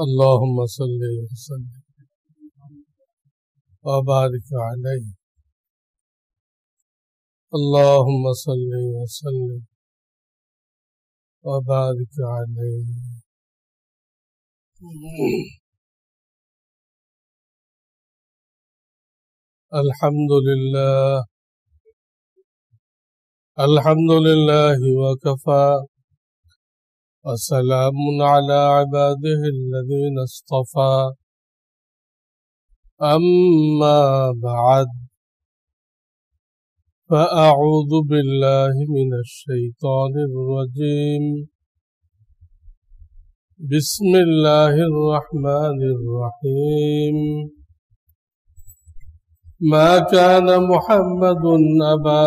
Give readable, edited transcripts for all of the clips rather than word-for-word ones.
اللهم صل وسلم وبارك عليه اللهم صل وسلم وبارك عليه الحمد لله وكفى وسلام على عباده الذين اصطفى أما بعد فأعوذ بالله من الشيطان الرجيم بسم الله الرحمن الرحيم ما كان محمد أبا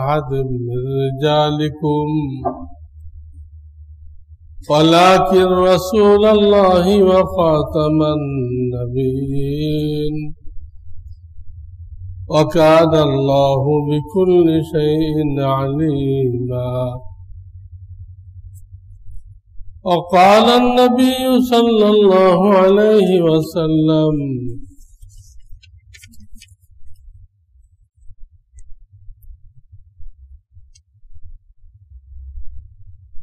أحد من رجالكم ولكن رسول الله وخاتم النبيين وكان الله بكل شيء عليما وقال النبي صلى الله عليه وسلم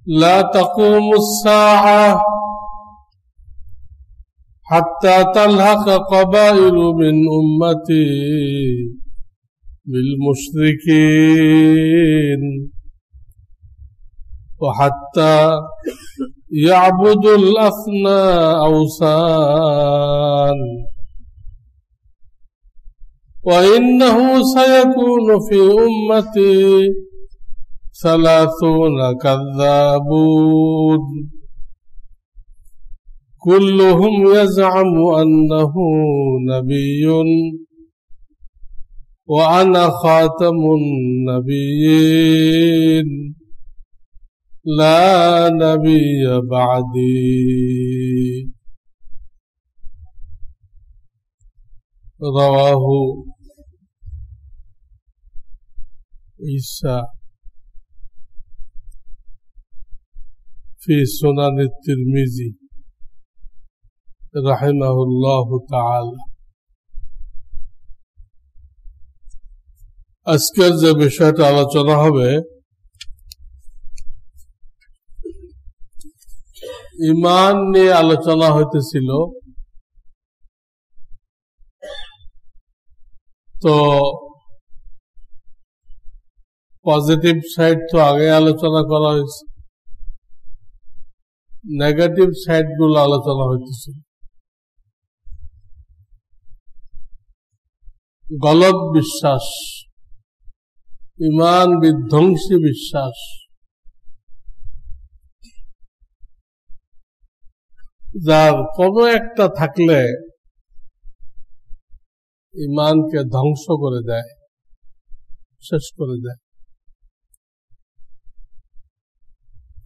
لا تقوم الساعة حتى تلحق قبائل من أمتي بالمشركين وحتى يعبد الأصنام وإنه سيكون في أمتي 30 كذابون كلهم يزعم أنه نبي وأنا خاتم النبيين لا نبي بعدي رواه عيسى في سنن الترمذي رحمه الله تعالى আজকের যে বিষয়টা আলোচনা হবে ঈমান নিয়ে আলোচনা হইতেছিল তো পজিটিভ সাইড তো আগে আলোচনা করা হয়েছে নেগেটিভ সাইড গুলো আলোচনা হইতেছে গলত বিশ্বাস ঈমান বিধ্বংসী বিশ্বাস যার কোনো একটা থাকলে ঈমানকে ধ্বংস করে দেয় শেষ করে দেয়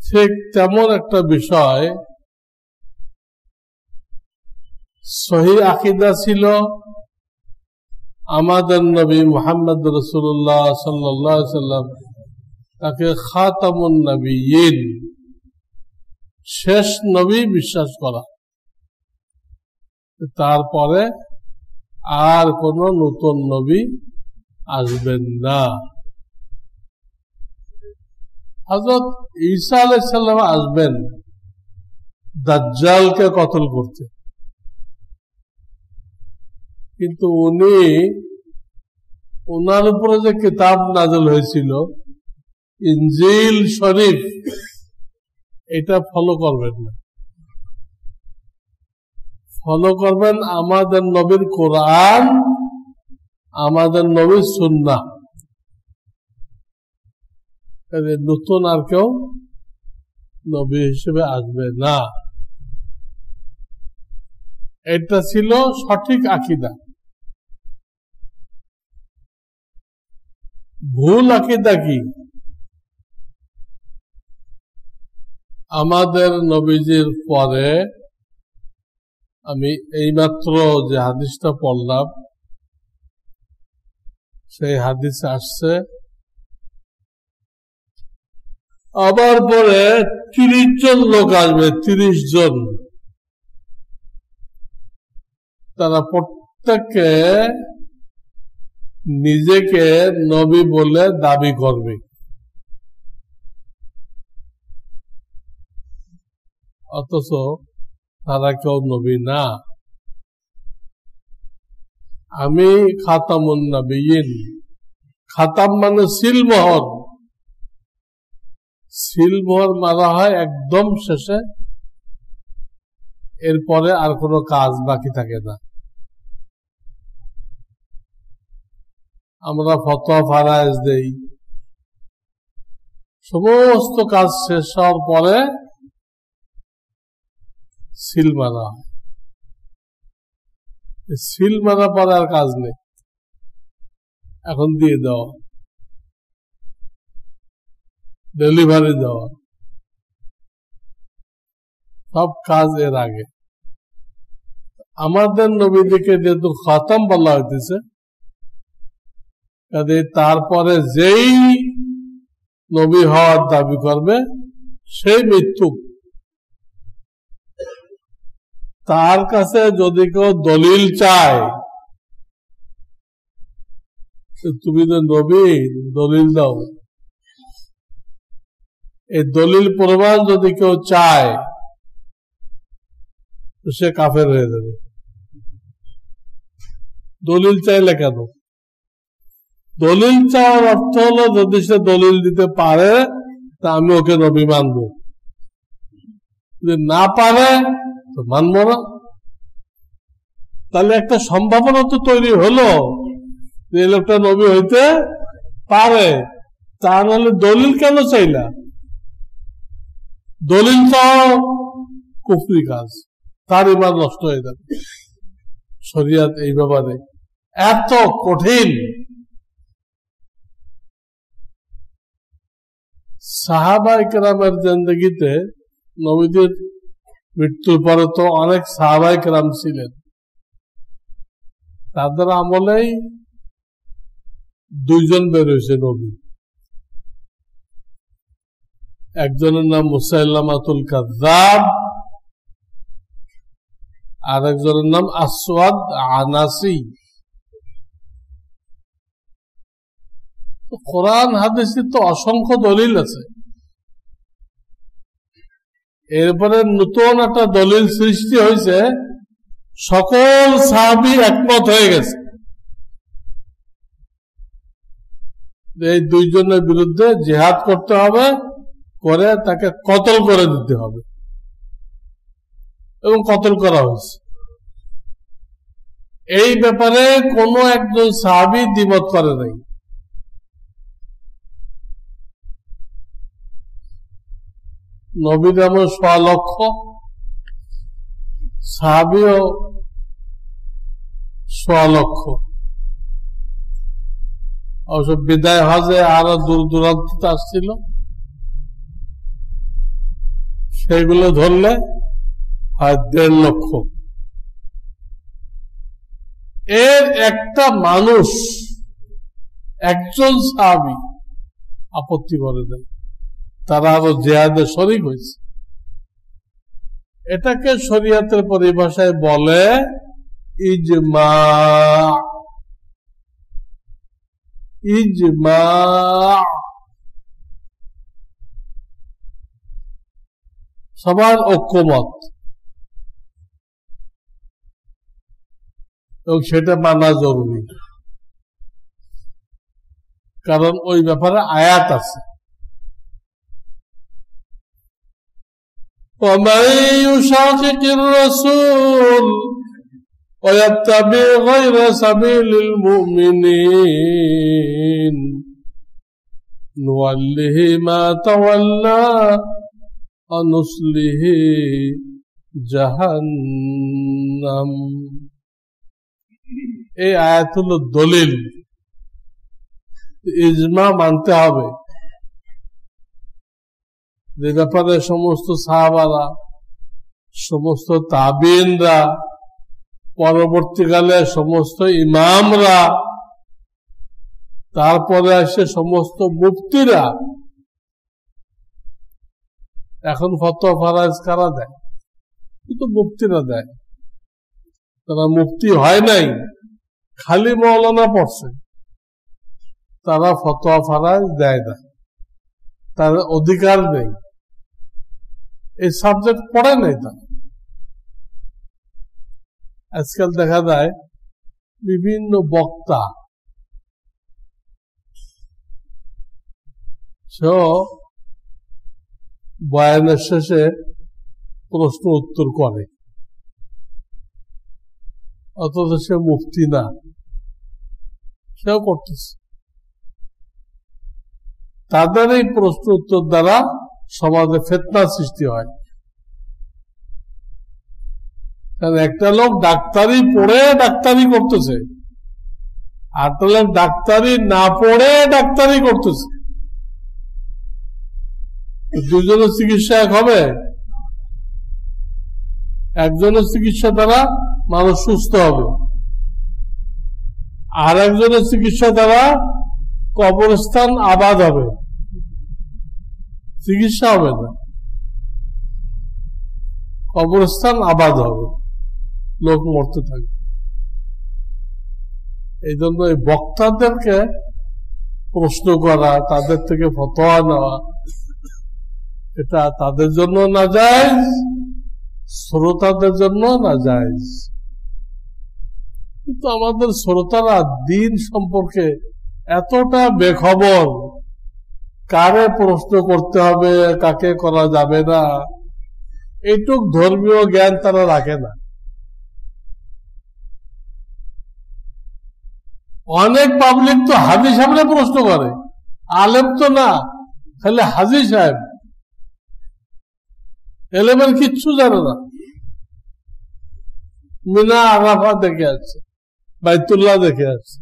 ঠিক তেমন একটা বিষয় সহিহ আকীদা ছিল আমাদের নবী মুহাম্মদ রাসূলুল্লাহ সাল্লাল্লাহু আলাইহি ওয়াসাল্লাম তাকে খাতামুন নবিয়্যিন শেষ নবী বিশ্বাস করা তারপরে আর কোন নতুন নবী আসবেন না হযরত ঈসা আলাইহিস সালাম আসবেন দাজ্জালকে কতল করতে কিন্তু উনি ওনার উপরে যে কিতাব নাযিল হয়েছিল ইনজিল শরীফ এটা ফলো করবেন না ফলো করবেন আমাদের নবীর কোরআন আমাদের নবীর সুন্নাহ নতুন আর কেউ নবী হিসেবে আসবে না এটা ছিল সঠিক আকীদা ভুল আকীদা কি আমাদের নবীজির পরে আমি এইমাত্র যে হাদিসটা পড়লাম সেই হাদিসে আসছে আবার পরে 30 জন লোক আসবে 30 জন তারা প্রত্যেকে নিজেকে নবী বলে দাবি করবে, অথচ তারা কেউ নবী না। আমি খাতামুন নবিয়্যিন, খাতাম মানে সিলমোহর, সিলমোহর মারা হয় একদম শেষে, এরপরে আর কোনো কাজ বাকি থাকে না। আমরা ফতোয়া ফারায়েজ দেই, সমস্ত কাজ শেষ হওয়ার পরে সিল মারা হয়। সিল মারা পরে আর কাজ নেই, এখন দিয়ে দেওয়া, ডেলিভারি দেওয়া, সব কাজ এর আগে। আমাদের নবীদেরকে যেহেতু খতম বলা হইতেছে, কাজে তারপরে যেই নবী হওয়ার দাবি করবে সেই মৃত্যু। তার কাছে যদি কেউ দলিল চায়, তুমি তো নবী, দলিল দাও, এই দলিল প্রমাণ যদি কেউ চায় তো সে কাফের হয়ে যাবে। দলিল চাইলে কেন? দলিল চাওয়ার অর্থ হলো যদি সে দলিল দিতে পারে তা আমি ওকে নবী মানব, যদি না পারে তো মানব না। তাহলে একটা সম্ভাবনা তো তৈরি হলো যে এই লোকটা নবী হইতে পারে, তা নাহলে দলিল কেন চাইলা? দলিল চাও কুফরি কাজ, তার ঈমান নষ্ট হয়ে যাবে। শরিয়ত এই ব্যাপারে এত কঠিন। সাহাবায়ে কেরামের জিন্দেগিতে, নবীদের মৃত্যুর পরে তো অনেক সাহাবায়ে কেরাম ছিলেন, তাদের আমলেই দুইজন বের হয়েছে নবী। একজনের নাম মুসাইলামাতুল কাযযাব, আর একজনের নাম আসওয়াদ আনাসি। কোরআন হাদিসে তো অসংখ্য দলিল আছে, এরপরে নতুন একটা দলিল সৃষ্টি হয়েছে, সকল সাহাবী একমত হয়ে গেছে এই দুইজনের বিরুদ্ধে জিহাদ করতে হবে, করে তাকে কতল করে দিতে হবে, এবং কতল করা হয়েছে। এই ব্যাপারে কোন একজন সাহাবী দ্বিমত করে নাই। নবীর এমন 1.5 লক্ষ, সাহাবীও 1.5 লক্ষ। অবশ্য বিদায় হজে আরো দূর দূরান্ত আসছিল, সেগুলো ধরলে হয় 1.5 লক্ষ। এর একটা মানুষ, একজন সাহাবী আপত্তি করে দেয়, তারা আরো জিহাদে শরীক হয়েছে। এটাকে শরীয়তের পরিভাষায় বলে ইজমা। ইজমা সবার ঐক্যমত, এবং সেটা মানা জরুরি, কারণ ওই ব্যাপারে আয়াত আছে। ومن يشاقق الرسول ويتبع غير سبيل المؤمنين نوله ما تولى ونصله جهنم। এই আয়াত হলো দলিল, ইজমা মানতে হবে। যে ব্যাপারে সমস্ত সাহাবারা, সমস্ত তাবিঈনরা, পরবর্তীকালে সমস্ত ইমামরা, তারপরে আসে সমস্ত মুফতিরা। এখন ফতোয়া ফারায়েজ কারা দেয়? কিন্তু মুফতিরা দেয়। তারা মুফতি হয় নাই, খালি মৌলানা পড়ছে, তারা ফতোয়া ফারাজ দেয় না, তার অধিকার নেই, এই সাবজেক্ট পড়ে নাই তারা। আজকাল দেখা যায় বিভিন্ন বক্তা বয়ানের শেষে প্রশ্ন উত্তর করে, অথচ সে মুফতি না, সেও করতেছে। তাদের এই প্রশ্ন উত্তর দ্বারা সমাজে ফিতনা সৃষ্টি হয়। কারণ একটা লোক ডাক্তারি পড়ে ডাক্তারি করতেছে, আর একটা লোক ডাক্তারি না পড়ে ডাক্তারি করতেছে, দুজনের চিকিৎসা এক হবে? একজনের চিকিৎসা দ্বারা মানুষ সুস্থ হবে, আর একজনের চিকিৎসা দ্বারা কবরস্থান আবাদ হবে, চিকিৎসা হবে না, কবরস্থান আবাদ হবে, লোক মরতে থাকবে। এই জন্য এই বক্তাদেরকে প্রশ্ন করা, তাদের থেকে ফতোয়া নেওয়া, এটা তাদের জন্য নাজায়েজ, শ্রোতাদের জন্য নাজায়েজ। কিন্তু আমাদের শ্রোতারা দিন সম্পর্কে এতটা বেখবর, কারে প্রশ্ন করতে হবে, কাকে করা যাবে না, এইটুক ধর্মীয় জ্ঞান তারা রাখে না। অনেক পাবলিক তো হাজি সাহেবরা প্রশ্ন করে, আলেম তো না, খালি হাজি সাহেব, এলেমের কিচ্ছু জানে না। মিনা আরাফা দেখে আসছে, বাইতুল্লাহ দেখে আসছে,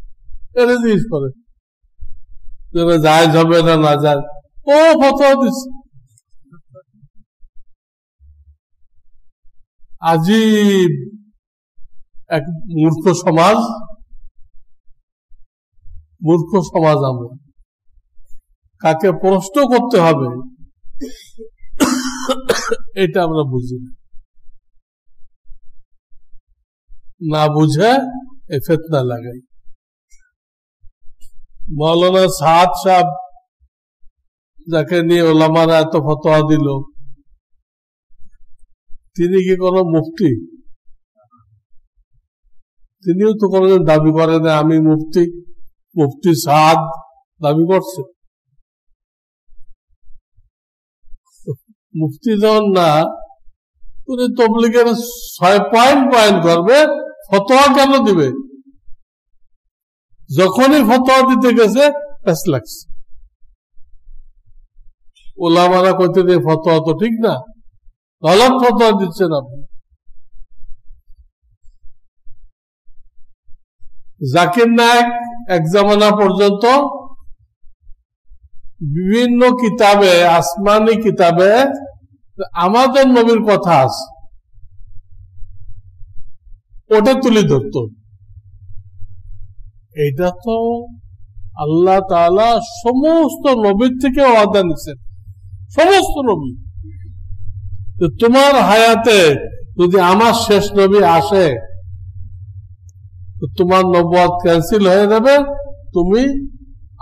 এটা জিজ্ঞেস করে জায়েজ হবে না না যায়, ও ফতোয়া দিচ্ছে। আজীব এক মূর্খ সমাজ, মূর্খ সমাজ আমরা। কাকে প্রশ্ন করতে হবে এটা আমরা বুঝি না, না বুঝে এই ফিতনা লাগাই। মৌলানা সাদ সাহেব, যাকে নিয়ে ওলামারা এত ফতোয়া দিল, তিনি কি কোন মুফতি? তিনিও তো কোনদিন দাবি করেন আমি মুফতি, মুফতি সাদ দাবি করছে। মুফতি যখন না, উনি তবলিগের 6 পয়েন্ট করবে, ফতোয়া কেন দিবে? যখনই ফতোয়া দিতে গেছে প্যাস লাগছে। ওলামারা কইতে দিয়ে ফতোয়া তো ঠিক না, গলত ফতোয়া দিচ্ছেন আপনি। জাকির নায়েক এক জামানা পর্যন্ত বিভিন্ন কিতাবে, আসমানি কিতাবে আমাদের নবীর কথা আছে, ওটা তুলে ধরত। এইটা তো আল্লাহ তাআলা সমস্ত নবীর থেকে ওয়াদা নিছেন, সমস্ত নবী, তোমার হায়াতে যদি আমার শেষ নবী আসে তো তোমার নবুয়ত ক্যান্সেল হয়ে যাবে, তুমি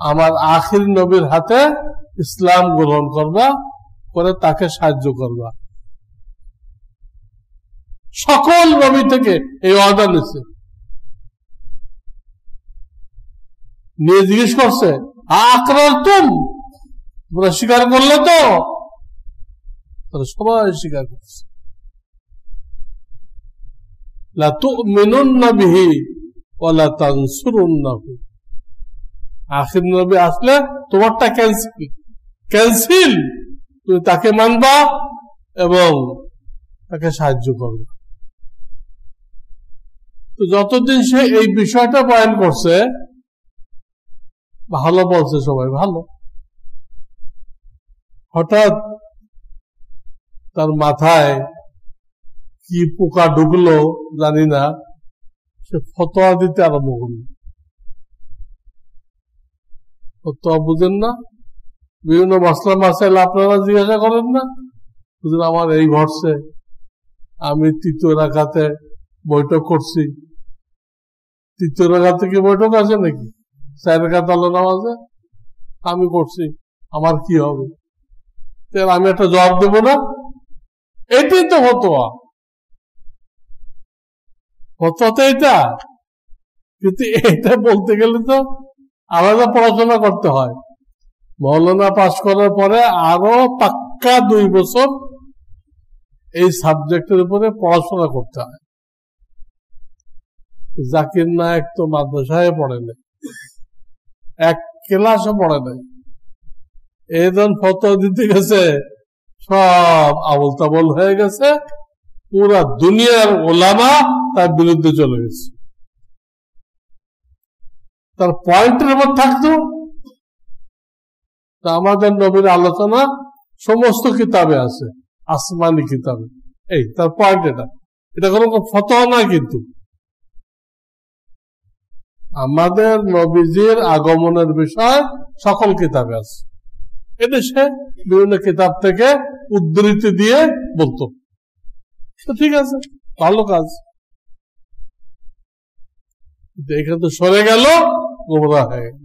আমার আখির নবীর হাতে ইসলাম গ্রহণ করবা, করে তাকে সাহায্য করবা। সকল নবী থেকে এই ওয়াদা নিছে। নিয়ে জিজ্ঞেস করছে আকরার তোমরা স্বীকার করলে তো? তারা সবাই স্বীকার করছে। লা তুমিনুন্না বিহি ওয়া লা তানসুরুন্নাহু, আখির নবী আসলে তোমারটা ক্যান্সেল, তুমি তাকে মানবা এবং তাকে সাহায্য করবে। তো যতদিন সে এই বিষয়টা বয়ান করছে, ভালো বলছে সবাই ভালো, হঠাৎ তার মাথায় কি পোকা ঢুকলো জানি না, সে ফতোয়া দিতে আরম্ভ করল। ফতোয়া বুঝেন না, বিভিন্ন মাসলা মাসাইল আপনারা জিজ্ঞাসা করেন না, বুঝলেন আমার এই ঘটছে, আমি তৃতীয় রাকাতে বৈঠক করছি, তৃতীয় রাকাতে কি বৈঠক আছে নাকি? 4 রাকাত আল্লাহ নামাজে আমি করছি, আমার কি হবে? আমি একটা জবাব দেব না? এটাই তো ফতোয়া, ফতোয়া তো এটা। কিন্তু এটা বলতে গেলে তো আলাদা পড়াশোনা করতে হয়। মৌলানা পাশ করার পরে আরো পাক্কা 2 বছর এই সাবজেক্টের উপরে পড়াশোনা করতে হয়। জাকির নায়েক তো মাদ্রাসায় পড়ে নাই, 1 ক্লাসও পড়ে নাই। এজন ফতোয়া দিতে গেছে, সব আবল তাবল হয়ে গেছে, পুরা দুনিয়ার ওলামা তার বিরুদ্ধে চলে গেছে। তার পয়েন্টের উপর থাকতো। তা আমাদের নবীর আলোচনা সমস্ত কিতাবে আছে, আসমানি কিতাবে। এই তার পয়েন্ট, এটা কোনো ফতোয়া না, কিন্তু আমাদের নবীজির আগমনের বিষয় সকল কিতাবে আছে। এদেশে বিভিন্ন কিতাব থেকে উদ্ধৃতি দিয়ে বলতো, ঠিক আছে, ভালো কাজ। এখানে তো সরে গেল, গোমরাহ হয়ে গেল।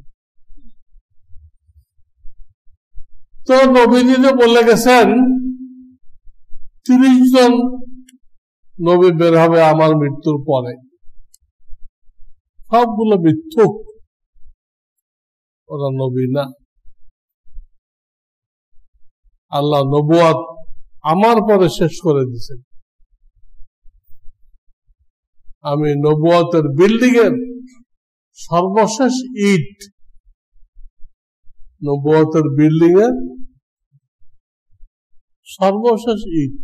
তো নবীজি বলে গেছেন 30 জন নবী বের হবে আমার মৃত্যুর পরে, সবগুলো মিথ্যুক, ওরা নবী না। আল্লাহ নবুয়ত আমার পরে শেষ করে দিয়েছেন। আমি নবুয়তের বিল্ডিং এর সর্বশেষ ইট, নবুয়তের বিল্ডিং এর সর্বশেষ ইট।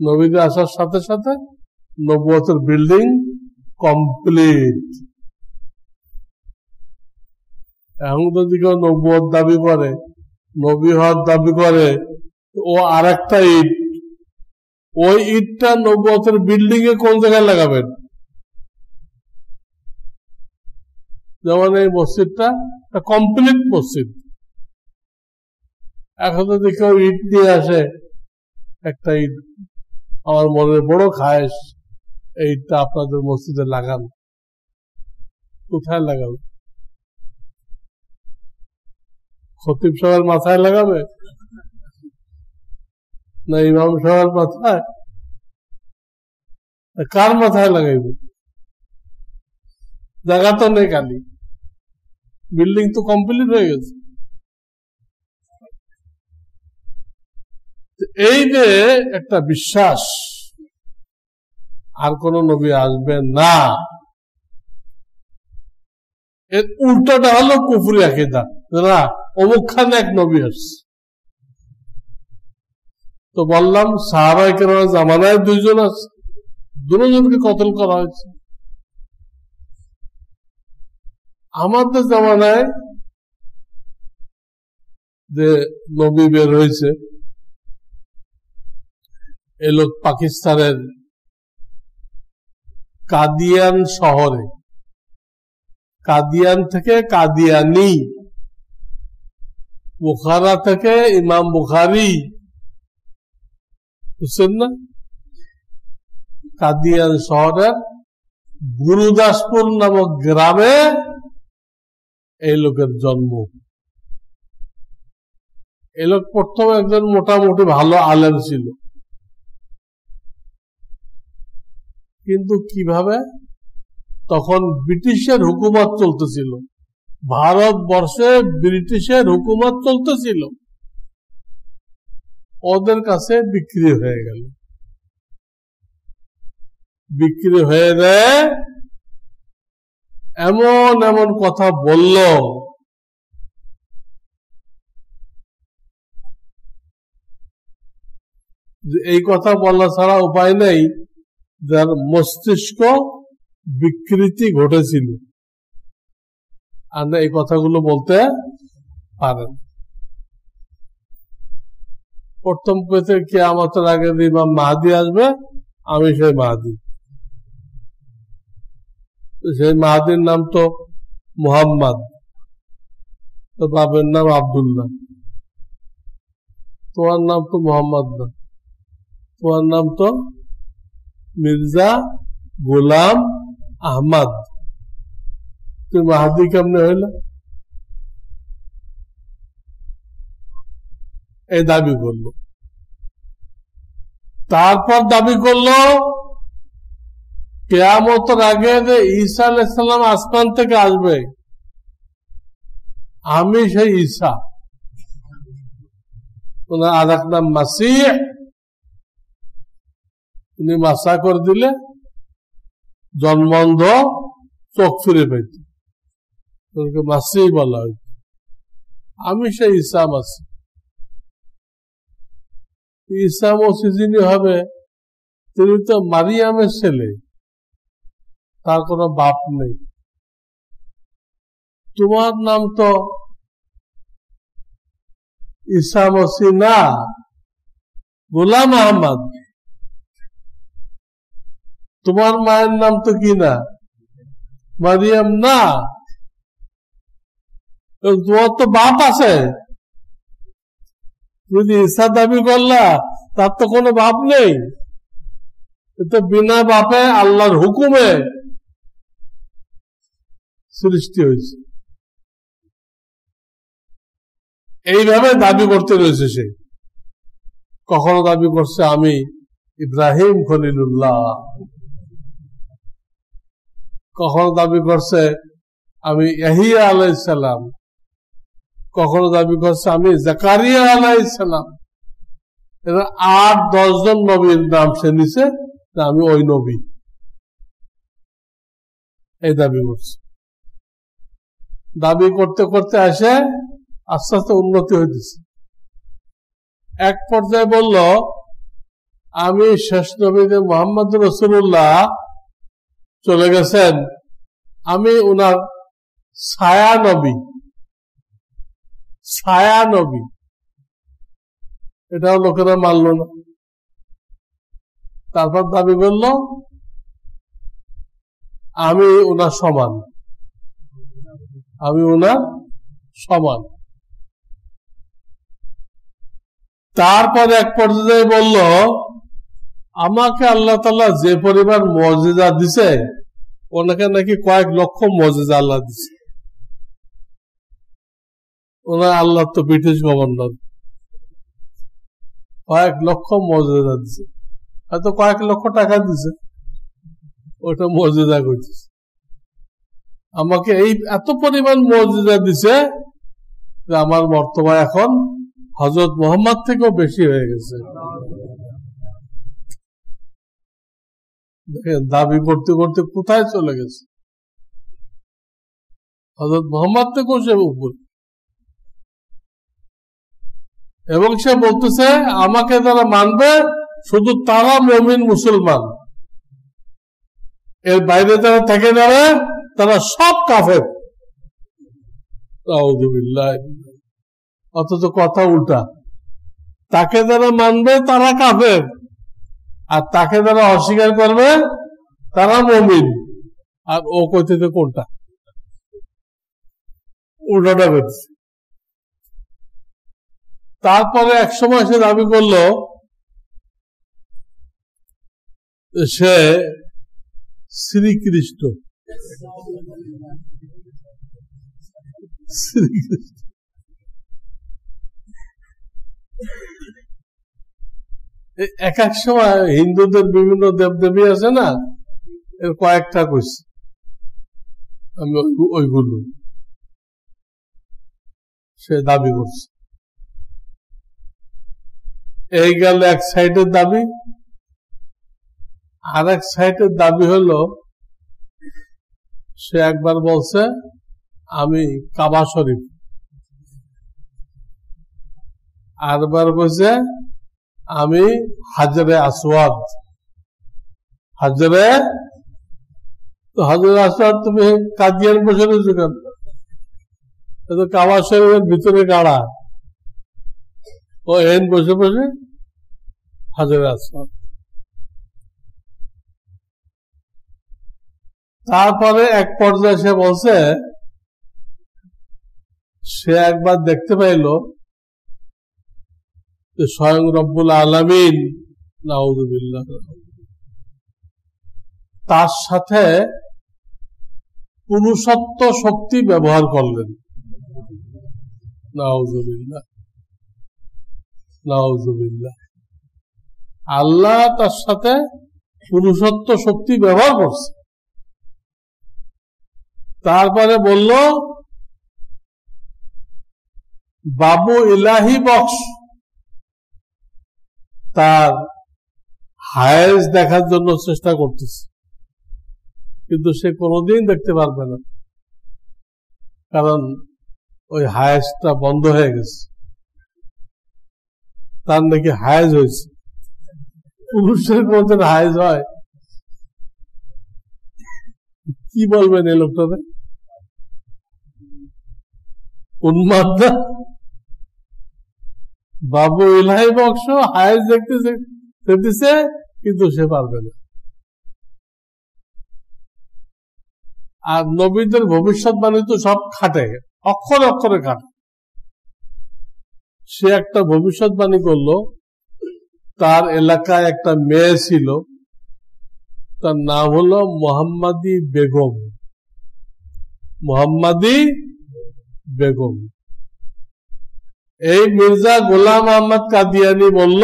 নবীদের আসার সাথে সাথে নবুয়তের বিল্ডিং কমপ্লিট। এখন যদি কেউ নবুয়ত দাবি করে, নবী হওয়ার দাবি করে, ও আরেকটা ইট, ওই ইটটা নবুয়তের বিল্ডিং এ কোন জায়গায় লাগাবেন? যেমন এই মসজিদটা কমপ্লিট মসজিদ, এখন যদি কেউ ইট নিয়ে আসে, একটা ইট, আমার মনের বড় খায়েশ এইটা আপনাদের মসজিদে লাগান, কোথায় লাগাবে? খতিব সাহেবের মাথায় লাগাবে না ইমাম সাহেবের মাথায়? কার মাথায় লাগাইবে? জায়গা তো নেই, খালি বিল্ডিং তো কমপ্লিট হয়ে গেছে। এই যে একটা বিশ্বাস, আর কোন নবী আসবেন না, এর উল্টাটা হলো কুফরি আকীদা, না অমুক খান এক নবী আসছে। তো বললাম সাহাবায়ে কেরামের জামানায় 2 জন আছে, 2 জনকে কতল করা হয়েছে। আমাদের জামানায় যে নবী বের হয়েছে, এ লোক পাকিস্তানের কাদিয়ান শহরে, কাদিয়ান থেকে কাদিয়ানি, বুখারা থেকে ইমাম বুখারি, বুঝছেন না? কাদিয়ান শহরের গুরুদাসপুর নামক গ্রামে এই লোকের জন্ম। এই লোক প্রথম একজন মোটামুটি ভালো আলেম ছিল, কিন্তু কিভাবে, তখন ব্রিটিশের হুকুমত চলতেছিল, ভারতবর্ষে ব্রিটিশের হুকুমত চলতেছিল, ওদের কাছে বিক্রি হয়ে গেল। বিক্রি হয়ে যায়, এমন এমন কথা বলল, যে এই কথা বলা ছাড়া উপায় নেই, যার মস্তিষ্ক বিকৃতি ঘটেছিল, আর না এই কথাগুলো বলতে পারেন। প্রথম পেতে কিয়ামতের আগে ইমাম মাহদী আসবে, আমি সেই মাহদী। সেই মাহদীর নাম তো মুহাম্মদ, তো বাপের নাম আব্দুল্লাহ। তোমার নাম তো মুহাম্মদ না, তোমার নাম তো মির্জা গোলাম আহমদ, তুমি মাহাদি কেমনে হইল? এই দাবি করলো। তারপর দাবি করলো কিয়ামতের আগে যে ঈসা আলাইহিস সালাম আসমান থেকে আসবে, আমি সেই ঈসা। ওনার আর এক নাম মাসিহ। উনি মাসা করে দিলে জন্মন্ধ চোখ ফিরে পেত, ওনাকে মাসিহ বলা হইত। আমি সেই ঈসা মাসিহ। ঈসা মসিহ যিনি হবে তিনি তো মারিয়ামের ছেলে, তার কোনো বাপ নেই। তোমার নাম তো ঈসা মসিহ না, গোলাম আহমদ। তোমার মায়ের নাম তো কি না, মারিয়াম না। তোমার তো বাপ আছে, যদি ঈসা দাবি করলা তার তো কোনো বাপ নেই। তো বিনা বাপে আল্লাহর হুকুমে সৃষ্টি হয়েছে। এইভাবে দাবি করতে রয়েছে সে। কখনো দাবি করছে আমি ইব্রাহিম খলিলুল্লাহ, কখনো দাবি করছে আমি ইয়াহিয়া আলাইহিস সালাম, কখনো দাবি করছে আমি জাকারিয়া আলাইহিস সালাম। 8-10 জন নবীর নাম সে নিছে, আমি ওই নবী, এই দাবি করছে। দাবি করতে করতে আসে আস্তে আস্তে উন্নতি হইতেছে। এক পর্যায়ে বলল আমি শেষ নবী মুহাম্মদ রাসূলুল্লাহ চলে গেছেন, আমি উনার ছায়া নবী। ছায়া নবী, এটাও লোকেরা মানল না। তারপর দাবি করল আমি উনার সমান, আমি উনার সমান। তারপর এক পর্যায়ে বলল আমাকে আল্লাহ তাআলা যে পরিমাণ মুজিজা দিছে, ওনাকে নাকি কয়েক লক্ষ মুজিজা আল্লাহ দিছে। ওনার আল্লাহ তো ব্রিটিশ গভর্নর, কয়েক লক্ষ মুজিজা দিছে, হয়তো কয়েক লক্ষ টাকা দিছে, ওটা মুজিজা করতেছে। আমাকে এই এত পরিমাণ মুজিজা দিছে যে আমার মর্তবা এখন হযরত মুহাম্মদ থেকেও বেশি হয়ে গেছে। দেখেন দাবি করতে করতে কোথায় চলে গেছে, হযরত মুহাম্মদ থেকেও সে উপরে। এবং সে বলতেছে আমাকে যারা মানবে শুধু তারা মুমিন মুসলমান, এর বাইরে যারা থেকে যাবে তারা সব কাফের। আউযুবিল্লাহ। অথচ কথা উল্টা, তাকে যারা মানবে তারা কাফের, আর তাকে যারা অস্বীকার করবে তারা মুমিন। আর ও কইতেছে কোনটা, উল্টাটা করছে। তারপরে এক সময় সে দাবি করলো সে শ্রীকৃষ্ণ। এক এক সময় হিন্দুদের বিভিন্ন দেবদেবী আছে না, এর কয়েকটা কইছে, আমি ওইগুলো সে দাবি করছে। এই গেল এক সাইডের দাবি। আর এক সাইডের দাবি হলো সে একবার বলছে আমি কাবা শরীফ, আরবার বলছে আমি হাজরে আসওয়াদ। হাজরে তো হাজরে আসওয়াদ তুমি কাদিয়ান বসে রয়েছো কেন? কাবা শরীফের ভিতরে গাড়া, ও এন বসে বসে হাজরে আসওয়াদ। তারপরে এক পর্যায়ে সে বলছে সে একবার দেখতে পাইল যে স্বয়ং রব্বুল আলামিন, নাউযুবিল্লাহ, তার সাথে পুরুষত্ব শক্তি ব্যবহার করলেন। নাউজুবিল্লাহ, নাউজুবিল্লাহ। আল্লাহ তার সাথে পুরুষত্ব শক্তি ব্যবহার করছে। তারপরে বলল, বাবু ইলাহি বক্স তার হায়েজ দেখার জন্য চেষ্টা করতেছে, কিন্তু সে কোনোদিন দেখতে পারবে না, কারণ ওই হায়েজটা বন্ধ হয়ে গেছে। তার নাকি হায়েজ হয়েছে। পুরুষের কোনদিন হায়েজ হয়? কি বলবেন এই লোকটাতে? উন্মাদ না? বাবু ইলাহি বক্স হায়েজ দেখতেছে, কিন্তু সে পারবে না। আর নবীদের ভবিষ্যৎবাণী তো সব খাটে, অক্ষরে অক্ষরে খাটে। সে একটা ভবিষ্যৎবাণী করলো, তার এলাকায় একটা মেয়ে ছিল, তার নাম হলো মোহাম্মদী বেগম। মোহাম্মদী বেগম। এই মির্জা গোলাম আহমদ কাদিয়ানি বলল,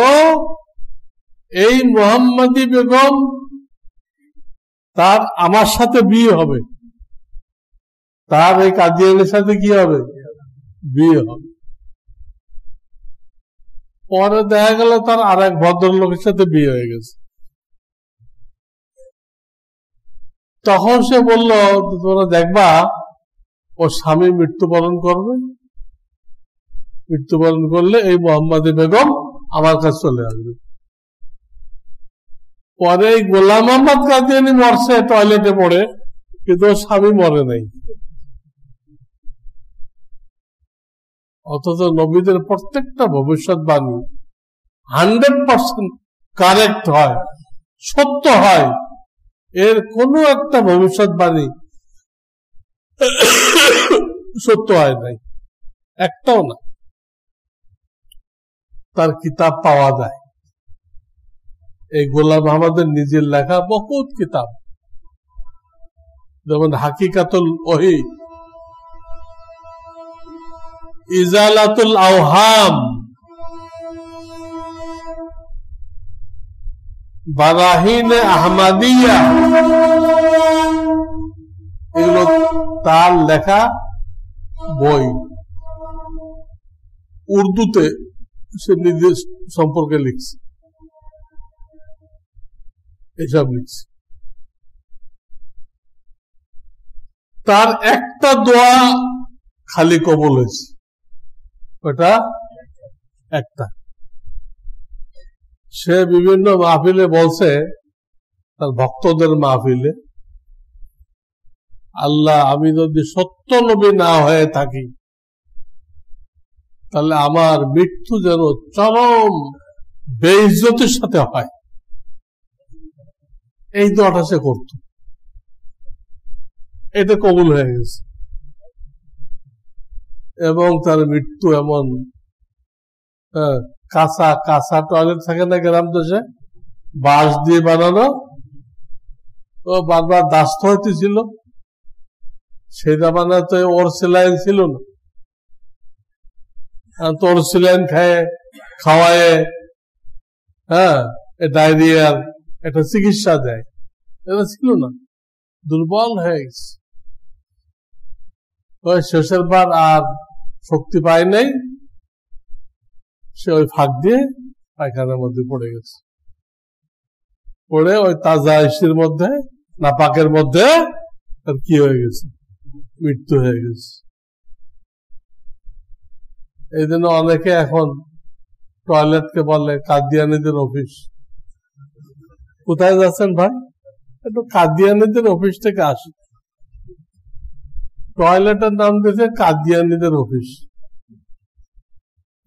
এই মোহাম্মদী বেগম তার আমার সাথে বিয়ে হবে, তার এই কাদিয়ানির সাথে কি হবে? বিয়ে হবে। পরে দেখা গেল তার আর এক ভদ্রলোকের সাথে বিয়ে হয়ে গেছে। তখন সে বলল, তোমরা দেখবা ওর স্বামী মৃত্যুবরণ করবে, মৃত্যুবরণ করলে এই মোহাম্মদী বেগম আমার কাছে চলে আসবে। পরে এই গোলাম আহমদ কাদিয়ানি মরছে টয়লেটে পড়ে, কিন্তু ওর স্বামী মরে নাই। অথচ নবীদের প্রত্যেকটা ভবিষ্যৎবাণী 100% কারেক্ট হয়, সত্য হয়। এর কোনো একটা ভবিষ্যৎবাণী সত্য হয় নাই, একটাও না। তার কিতাব পাওয়া যায়, এই গোলাম আহমদের নিজের লেখা বহুত কিতাব, যেমন হাকিকাতুল ওহী, ইজালাতুল আওহাম, বারাহিনে আহমদিয়া, এগুলো তার লেখা বই। উর্দুতে সে নিজের সম্পর্কে লিখছে, এসব লিখছে। তার একটা দোয়া খালি কবুল হয়েছে, ওটা একটা। সে বিভিন্ন মাহফিলে বলছে, তার ভক্তদের মাহফিলে, আল্লাহ আমি যদি সত্য নবী না হয়ে থাকি, তাহলে আমার মৃত্যু যেন চরম বেইজ্জতির সাথে হয়। এই দোয়াটা সে করত, এটা কবুল হয়ে গেছে। এবং তার মৃত্যু এমন, কাঁচা কাঁচা টয়লেট থাকে না গ্রাম দেশে, বাঁশ দিয়ে বানানো, ও বারবার দাস্ত হইতেছিল, সেটা বানাতে ওর সেলাইন ছিল না, তোর সেলাইন খাওয়ায় ডায়রিয়ার একটা চিকিৎসা দেয়, এটা ছিল না, দুর্বল হয়ে গেছে। ওই শেষের বার আর শক্তি পায় নাই, সে ওই ফাঁক দিয়ে পায়খানার মধ্যে পড়ে গেছে। পড়ে ওই তাজা ইসির মধ্যে, নাপাকের মধ্যে আর কি হয়ে গেছে, মৃত্যু হয়ে গেছে। এই জন্য অনেকে এখন টয়লেটকে বলে কাদিয়ানীদের অফিস। কোথায় যাচ্ছেন ভাই? একটু কাদিয়ানীদের অফিস থেকে আসে। টয়লেটের নাম দিয়েছে কাদিয়ানীদের অফিস।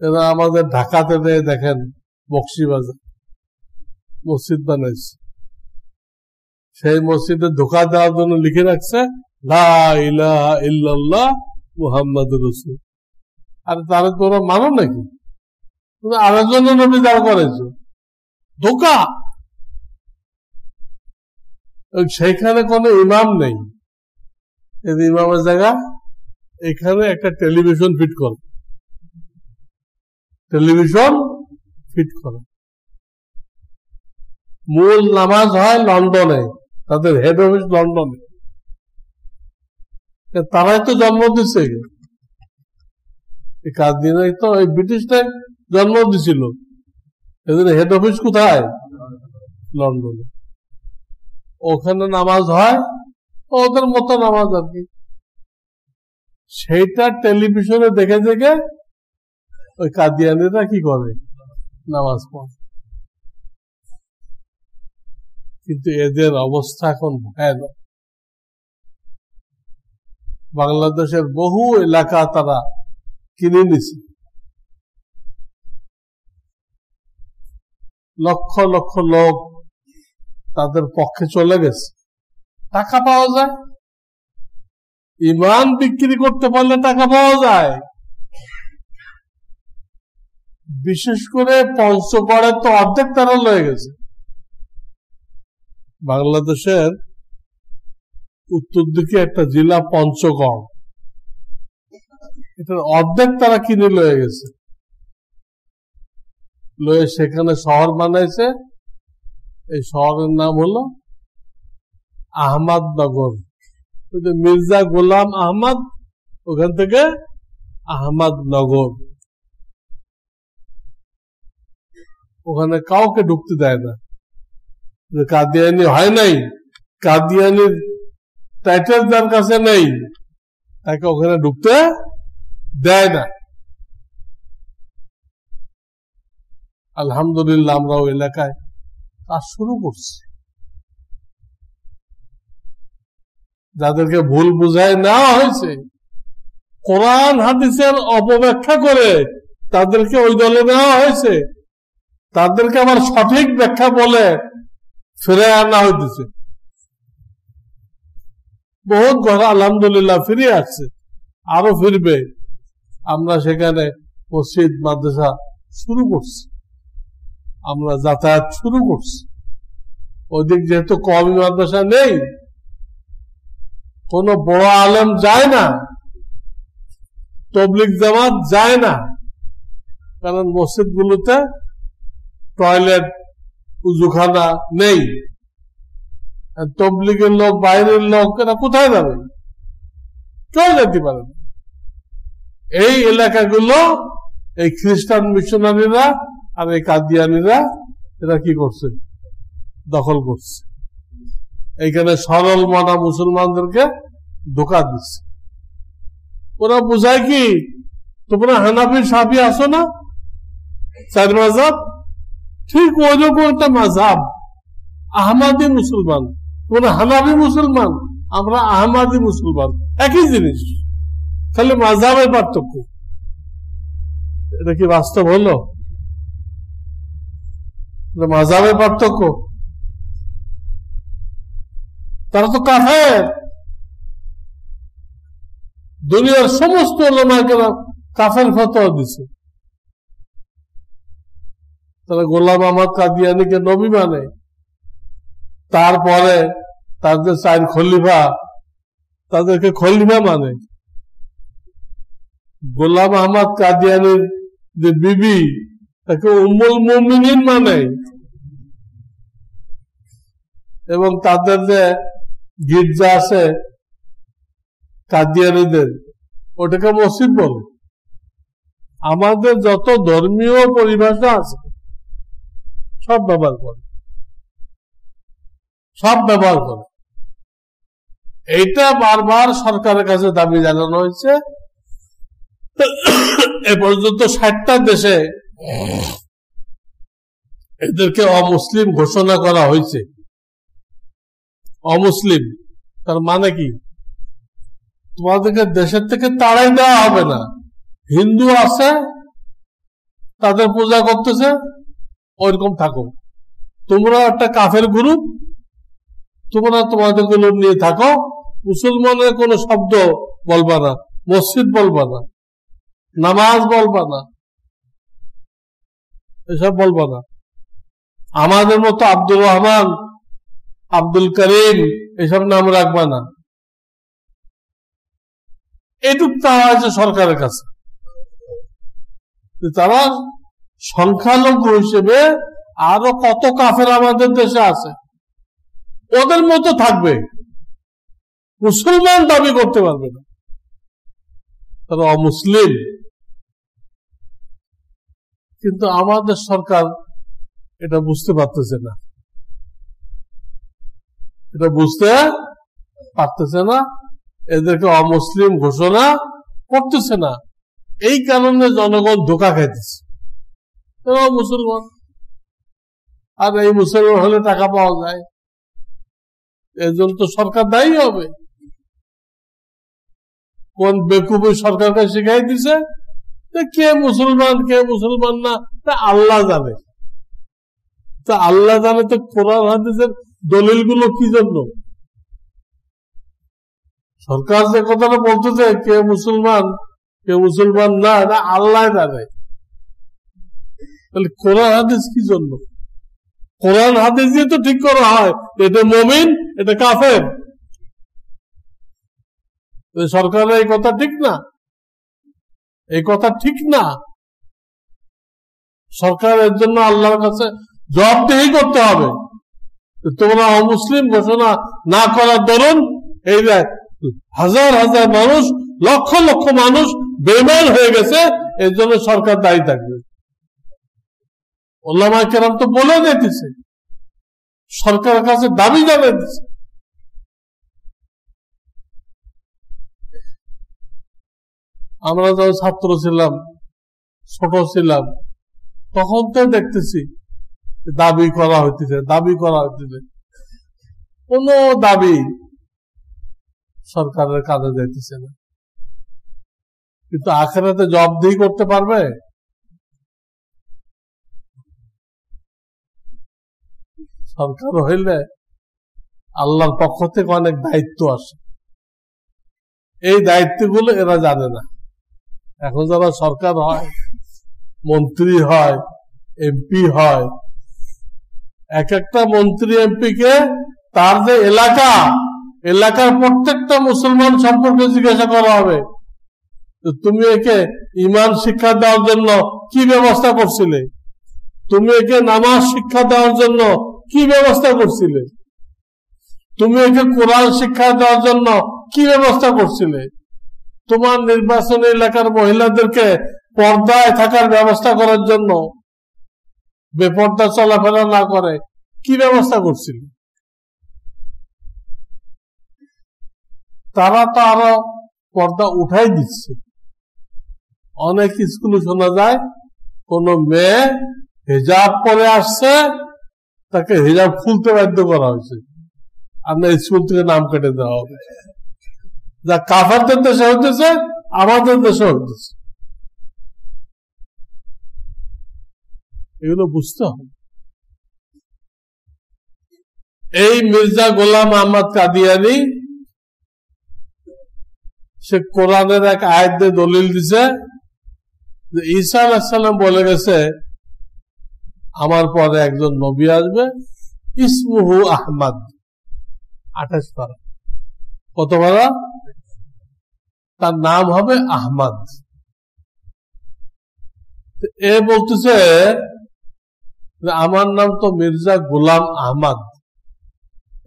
এরা আমাদের ঢাকাতে দেখেন বক্সিবাজার মসজিদ বানাইছে, সেই মসজিদে ধোকা দেওয়ার জন্য লিখে রাখছে লা ইলাহা ইল্লাল্লাহ মুহাম্মাদুর রাসূল। আর তারা তোমরা মানো নাকি? আরেকজনের নবী দাঁড় করেছ, ধোকা। সেইখানে কোনো ইমাম নেই, ইমামের জায়গা এখানে একটা টেলিভিশন ফিট করে, মূল নামাজ হয় লন্ডনে, তাদের হেড অফিস লন্ডনে। তারাই তো জন্ম দিচ্ছে, কাদিয়ানি তো এই ব্রিটিশটাই জন্ম দিছিল, এদের হেড অফিস কোথায়? লন্ডনে। ওখানে নামাজ হয় ওদের মতো নামাজ আর কি, সেইটা টেলিভিশনে দেখে দেখে ওই কাদিয়ানিরা কি করে? নামাজ পড়ে। কিন্তু এদের অবস্থা এখন ভয়ানক। বাংলাদেশের বহু এলাকা তারা কিনে নিছে, লক্ষ লক্ষ লোক তাদের পক্ষে চলে গেছে। টাকা পাওয়া যায়, ইমান বিক্রি করতে পারলে টাকা পাওয়া যায়। বিশেষ করে পঞ্চগড়ে তো অর্ধেক তারা লয়ে গেছে। বাংলাদেশের উত্তর দিকে একটা জেলা পঞ্চগড়, এটার অর্ধেক তারা কিনে লয়ে গেছে, লয়ে সেখানে শহর বানাইছে। এই শহরের নাম হলো আহমদনগর। মির্জা গোলাম আহমদ, ওখান থেকে আহমদনগর। ওখানে কাউকে ঢুকতে দেয় না। কাদিয়ানি হয় নাই, কাদিয়ানির টাইটেল যার কাছে নেই তাকে ওখানে ঢুকতে দেয় না। আলহামদুলিল্লাহ আমরা ওই এলাকায় কাজ শুরু করছি। যাদেরকে ভুল বুঝায় নেওয়া হয়েছে, কোরআন হাদিসের অপব্যাখ্যা করে তাদেরকে ওই দলে নেওয়া হয়েছে, তাদেরকে আবার সঠিক ব্যাখ্যা বলে ফিরে আনা হইতেছে। বহুত ঘর আলহামদুলিল্লাহ ফিরে আসছে, আরো ফিরবে। আমরা সেখানে মসজিদ মাদ্রাসা শুরু করছি, আমরা যাতায়াত শুরু করছি। ওদিক যেহেতু কওমি মাদ্রাসা নেই, কোন বড় আলেম যায় না, তবলিগ জামাত যায় না, কারণ মসজিদ গুলোতে টয়লেট উজুখানা নেই। তবলিগের লোক, বাইরের লোক, এরা কোথায় যাবে? কেউ যেতে পারে না। এই এলাকাগুলো এই খ্রিস্টান মিশনারিরা আর এই কাদিয়ানিরা এরা কি করছে? দখল করছে। এইখানে সরল মনা মুসলমানদেরকে ধোঁকা দিচ্ছে। ওরা বুঝায় কি, তোমরা হানাফি শাফি আসো না, চার মাযহাব, ঠিক ওইরকম একটা মাযহাব, আহমাদি মুসলমান। তোমরা হানাফি মুসলমান, আমরা আহমাদি মুসলমান, একই জিনিস, খালি মাযহাবের পার্থক্য। এটা কি বাস্তব হলো? মাযহাবের পার্থক্য। তারা তো কাফের। দুনিয়ার সমস্ত উলামায়ে কেরাম কাফের ফতোয়া দিছে। তারা গোলাম আহমদ কাদিয়ানিকে নবী মানে, তারপরে তাদের 4 খলিফা, তাদেরকে খলিফা মানে। গোলাম আহমদ কাদিয়ানির যে বিবি, তাকে উম্মুল মুমিনিন মানে, এবং তাদের যে গির্জা আছে কাদিয়ানিদের, ওটাকে মসজিদ বলে। আমাদের যত ধর্মীয় পরিভাষা আছে সব ব্যবহার করে, এইটা বারবার সরকারের কাছে দাবি জানানো হয়েছে। এ পর্যন্ত 60টা দেশে এদেরকে অমুসলিম ঘোষণা করা হয়েছে। অমুসলিম তার মানে কি? তোমাদেরকে দেশের থেকে তাড়াই দেওয়া হবে না। হিন্দু আছে, তাদের পূজা করতেছে, ওইরকম থাকো। তোমরা একটা কাফের গ্রুপ, তোমরা তোমাদের গুলো নিয়ে থাকো। মুসলমানের কোন শব্দ বলবা না, মসজিদ বলবা না, নামাজ বলবা না, এসব বলবা না। আমাদের মতো আব্দুর রহমান আব্দুল করিম এসব নাম রাখবা না। এটুক চাওয়া হয়েছে সরকারের কাছে, তারা সংখ্যালঘু হিসেবে আরো কত কাফের আমাদের দেশে আছে, ওদের মতো থাকবে, মুসলমান দাবি করতে পারবে না, তারা অমুসলিম। কিন্তু আমাদের সরকার এটা বুঝতে পারতেছে না, এটা বুঝতে পারতেছে না, এদেরকে অমুসলিম ঘোষণা করতেছে না। এই কারণে জনগণ ধোঁকা খাইতেছে, মুসলমান, আর এই মুসলমান হলে টাকা পাওয়া যায়, এর জন্য তো সরকার দায়ী হবে। কোন বেকুবি সরকারকে শিখাই দিছে কে মুসলমান কে মুসলমান না, তা আল্লাহ জানে। তা আল্লাহ জানে তো কোরআন হাদিসের দলিলগুলো কি জন্য? সরকার যে কথাটা বলতেছে কে মুসলমান কে মুসলমান না, এটা আল্লাহ জানে। তাহলে কোরআন হাদিস কি জন্য? কোরআন হাদিস দিয়ে তো ঠিক করা হয় এটা মুমিন এটা কাফের। সরকারের এই কথা ঠিক না, এই কথা ঠিক না। সরকারের জন্য আল্লাহর কাছে জবাবদিহি করতে হবে। তোমরা অমুসলিম ঘোষণা না করার দরুন এই হাজার হাজার মানুষ, লক্ষ লক্ষ মানুষ বেঈমান হয়ে গেছে, এর জন্য সরকার দায়ী থাকবে। উলামায়ে কেরাম তো বলে দিতেছে, সরকারের কাছে দাবি জানাইতেছে। আমরা যখন ছাত্র ছিলাম, ছোট ছিলাম, তখন তো দেখতেছি দাবি করা হইতেছে, দাবি করা হইতেছে, কোন দাবি সরকারের কাজে যাইতেছে না। কিন্তু আখিরাতে জবাবদিহি করতে পারবে? সরকার হইলে আল্লাহর পক্ষ থেকে অনেক দায়িত্ব আসে, এই দায়িত্বগুলো এরা জানে না। এখন যারা সরকার হয়, মন্ত্রী হয়, এমপি হয়, এক একটা মন্ত্রী এমপি কে তার যে এলাকার প্রত্যেকটা মুসলমান সম্পর্কে জিজ্ঞাসা করা হবে, তুমি একে ঈমান শিক্ষা দেওয়ার জন্য কি ব্যবস্থা করছিলে, তুমি একে নামাজ শিক্ষা দেওয়ার জন্য কি ব্যবস্থা করছিলে, তুমি একে কোরআন শিক্ষা দেওয়ার জন্য কি ব্যবস্থা করছিলে, তোমার নির্বাচনী এলাকার মহিলাদেরকে পর্দায় থাকার ব্যবস্থা করার জন্য, বেপর্দা চলাফেরা না করে কি ব্যবস্থা করছিল? তারা তো আরো পর্দা উঠাই দিচ্ছে। অনেক স্কুলে শোনা যায় কোন মেয়ে হিজাব পরে আসছে, তাকে হিজাব খুলতে বাধ্য করা হয়েছে, আপনার স্কুল থেকে নাম কেটে দেওয়া হবে। যা কাফেরদের দেশে হইতেছে আমাদের দেশে হইতেছে, এগুলো বুঝতে হবে। এই মির্জা গোলাম আহমদ কাদিয়ানি সে কোরআনের এক আয়াত দিয়ে দলিল দিছে যে ঈসা আলাইহিস সালাম বলে গেছে আমার পরে একজন নবী আসবে, ইসমুহু আহমদ। 28 পারা, কত পারা? তার নাম হবে আহমদ। এ বলতেছে আমার নাম তো মির্জা গোলাম আহমদ,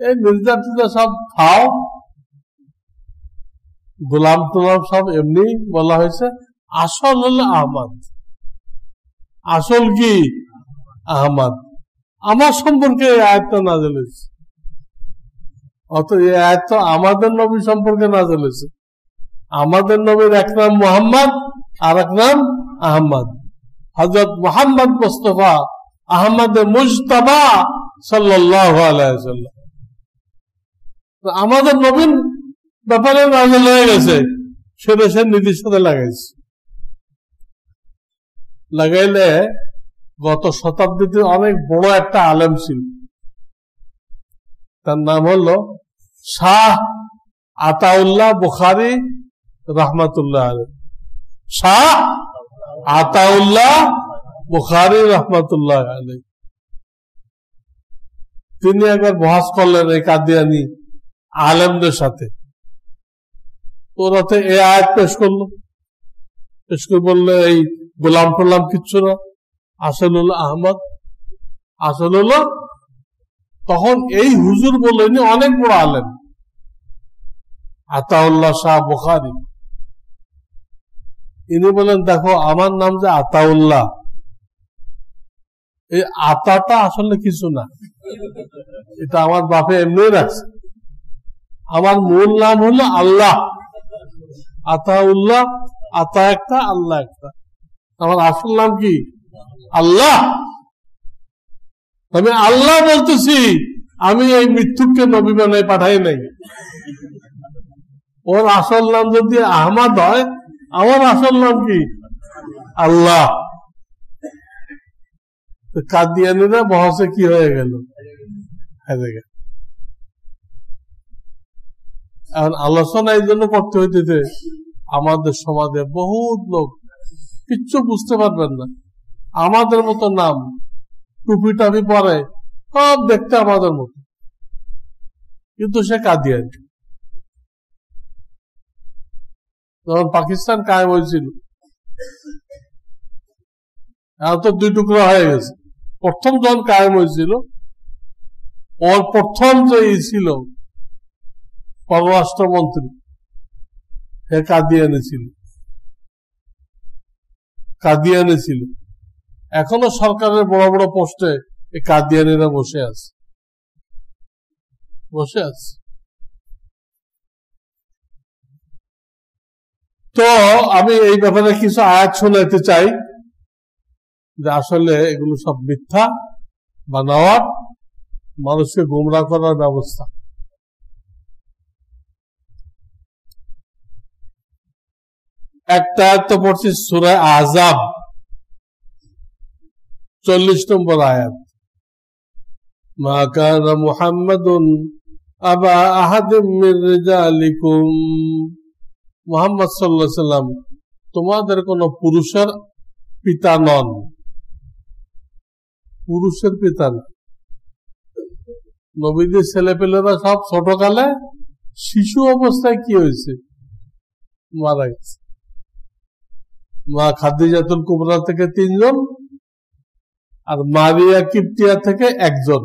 এই মির্জা টির্জা সব খাও, গোলাম টোলাম সব এমনি বলা হয়েছে, আসল হলো আহমদ। আসল কি? আহমদ। আমার সম্পর্কে এই আয়াতটা নাযিল হয়েছে, অত এই আয়াত তো আমাদের নবী সম্পর্কে নাযিল হয়েছে। আমাদের নবীর এক নাম মুহাম্মদ আর এক নাম আহমদ। হযরত মুহাম্মদ মুস্তাফা আহমদ মুজতাবা সাল্লাল্লাহু আলাইহি ওয়াসাল্লাম আমাদের নবীর ব্যাপারে নাযিল হয়ে গেছে, সেটা সে নীতির সাথে লাগাইছে। লাগাইলে গত শতাব্দীতে অনেক বড় একটা আলেম ছিল, তার নাম হলো শাহ আতাউল্লাহ বুখারী রহমাতুল্লাহ আলাইহি। শাহ আতাউল্লাহ বুখারী রহমাতুল্লাহ আলাইহি তিনি একবার বহাস করলেন এই কাদিয়ানি আলেমদের সাথে। ওরাতে এই আয়াত পেশ করলো, পেশ করে বললে এই গোলাম টোলাম কিচ্ছু না, আসল হলো আহমদ, আসল হলো। তখন এই হুজুর বললেন অনেক বড় আলেম আতাউল্লাহ শাহ বুখারী, ইনি বলেন দেখো আমার নাম যে আতাউল্লাহ, এই আতাটা আসলে কিছু না, এটা আমার বাপে এমনি রাখছে, আমার মূল নাম হলো আল্লাহ। আতাউল্লাহ, আতা একটা আল্লাহ একটা, আমার আসল নাম কি আল্লাহ। আমি আল্লাহ বলতেছি, আমি এই মৃত্যুকে নবী বানায় পাঠাই নাই। ওর আসল নাম যদি আহমদ হয়, আমার আসল নাম কি আল্লাহ। কাদিয়ানিরা বহসে কি হয়ে গেল, হেরে গেল। এখন আলোচনা এই জন্য করতে হইতেছে, আমাদের সমাজে বহুত লোক কিচ্ছু বুঝতে পারবেন না, আমাদের মতো নাম, টুপি টাপি পরে, সব দেখতে আমাদের মতো, কিন্তু সে কাদিয়ানি। যখন পাকিস্তান কায়েম হয়েছিল, এখন তো দুই টুকরা হয়ে গেছে। প্রথম যখন কায়েম হয়েছিল, ওর প্রথম যে ছিল পররাষ্ট্রমন্ত্রী, সে কাদিয়ানি ছিল। এখনো সরকারের বড় বড় পোস্টে এই কাদিয়ানিরা বসে আছে। তো আমি এই ব্যাপারে কিছু আয়াত শোনাতে চাই, যে আসলে এগুলো সব মিথ্যা বানাওয়ার, মানুষকে গুমরাহ করার ব্যবস্থা। একটা আয়াত তো পড়ছি সূরা আহজাব 40 নম্বর আয়াত, মা কানা মুহাম্মাদুন আবা আহাদিম মির রিজালিকুম, মুহাম্মদ সাল্লাল্লাহু আলাইহি ওয়াসাল্লাম তোমাদের কোন পুরুষের পিতা নন, পুরুষের পিতা নন। নবীদের ছেলেপেলেরা সব ছোটকালে শিশু অবস্থায় কি হয়েছে, মারা গেছে। মা খাদিজাতুল কুবরা থেকে 3 জন, আর মারিয়া কিপ্তিয়া থেকে 1 জন,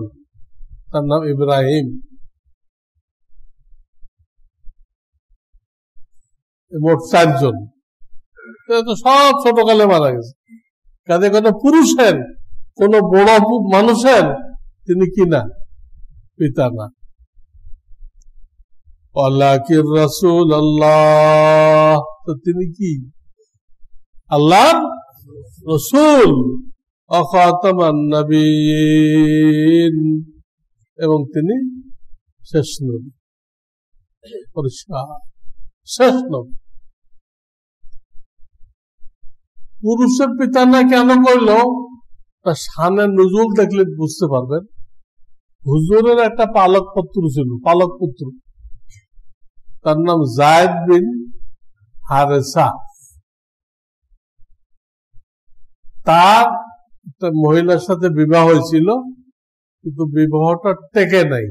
তার নাম ইব্রাহিম। মোট 4 জন, সব ছোটকালে মারা গেছে। কাজে কোন পুরুষের, কোন বড় মানুষের তিনি কি না, পিতা না। ওয়ালাকির রাসূলুল্লাহ, তো তিনি কি আল্লাহর রাসূল, ওয়া খাতামান নবিয়্যিন, এবং তিনি শেষ নবী, পরিষ্কার শেষ নবী। পুরুষের পিতা না কেন কইল, তার শানের নুজুল দেখলে বুঝতে পারবেন। হুজুরের একটা পালক পুত্র ছিল, পালক পুত্র, তার নাম যায়েদ বিন হারেসা। তার একটা মহিলার সাথে বিবাহ হয়েছিল, কিন্তু বিবাহটা টেকে নাই।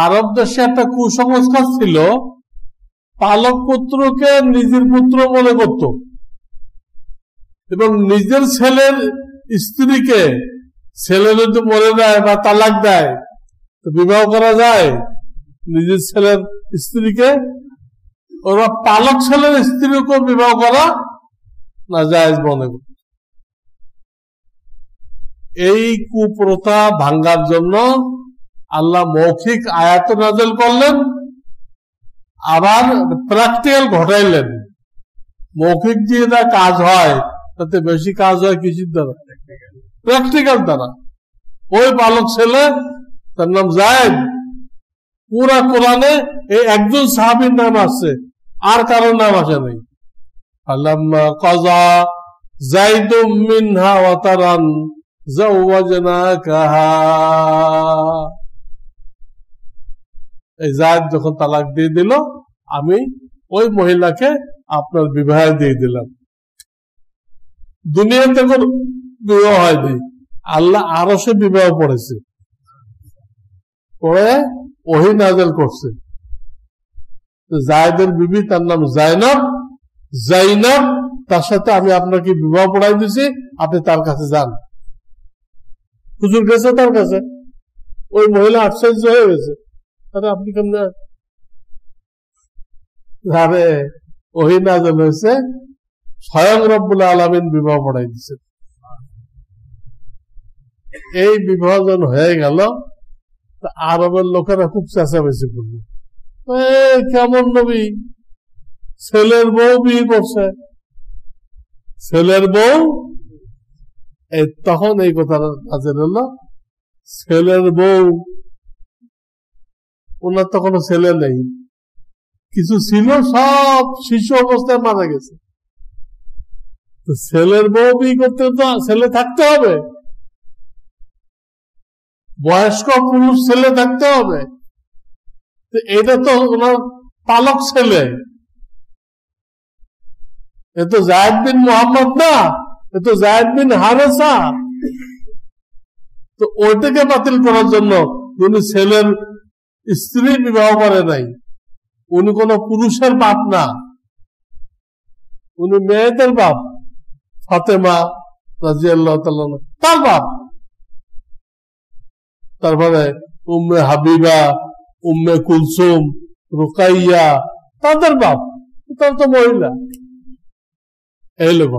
আরব দেশে একটা কুসংস্কার ছিল, পালক পুত্রকে নিজের পুত্র মনে করত, এবং নিজের ছেলের স্ত্রীকে, ছেলে যদি মরে যায় বা তালাক দেয় তো বিবাহ করা যায় নিজের ছেলের স্ত্রীকে, ওরা পালক ছেলের স্ত্রীকে বিবাহ করা না জায়েজ মনে করত। এই কুপ্রথা ভাঙ্গার জন্য আল্লাহ মৌখিক আয়াত নাযিল করলেন, আবার প্র্যাকটিক্যাল ঘটাইলেন। মৌখিক দিয়ে যা কাজ হয়, তাতে বেশি কাজ হয় কিসের দ্বারা, প্র্যাকটিক্যাল দ্বারা। ওই পালক ছেলে, তার নাম যায়েদ, পুরা কোরআনে এই একজন সাহাবীর নাম আছে, আর কারোর নাম আসে নাই। ফালাম্মা কাযা যায়দুম মিনহা ওয়াতারান যাওয়াজনাকাহা, এই যায়েদ যখন তালাক দিয়ে দিল, আমি ওই মহিলাকে আপনার বিবাহ দিয়ে দিলাম। দুনিয়াতে কোন বিবাহ হয়নি, আল্লাহ আরো সে বিবাহ পড়েছে, পরে ওহী নাযিল করছে। জায়েদের বিবি তার নাম জাইনাব, জাইনাব তার সাথে আমি আপনাকে বিবাহ পড়াই দিছি, আপনি তার কাছে যান। হুজুর গেছে তার কাছে, ওই মহিলা আশ্চর্য হয়ে গেছে, আরে আপনি কেমনে? আরে ওহী নাযিল হয়েছে, স্বয়ং রব্বুল আলামিন বিবাহ পড়াই দিছে। এই বিবাহ যখন হয়ে গেল, আরবের লোকেরা খুব চেঁচামেচি করল, কেমন নবী, ছেলের বউ বিয়ে করছে, ছেলের বউ। তখন এই কথা নাযিল হলো, ছেলের বউ, ওনার তো কোনো ছেলে নেই, কিছু ছিল সব শিশু অবস্থায় মারা গেছে। তো ছেলের বউ বিয়ে করতে তো ছেলে থাকতে হবে, বয়স্ক পুরুষ ছেলে থাকতে হবে। এটা তো ওনার পালক ছেলে, এ তো জায়েদ বিন মোহাম্মদ না, এ তো জায়েদ বিন হারেসা। তো ওইটাকে বাতিল করার জন্য উনি ছেলের স্ত্রী বিবাহ করে নাই। উনি কোন পুরুষের বাপ না, উনি মেয়েদের বাপ। ফাতেমা রাদিয়াল্লাহু তাআলা তার বাপ। তারপরে উম্মে হাবিবা, উম্মে কুলসুম, রুকাইয়া তাদের বাপ, তার তো মহিলা। এই লোক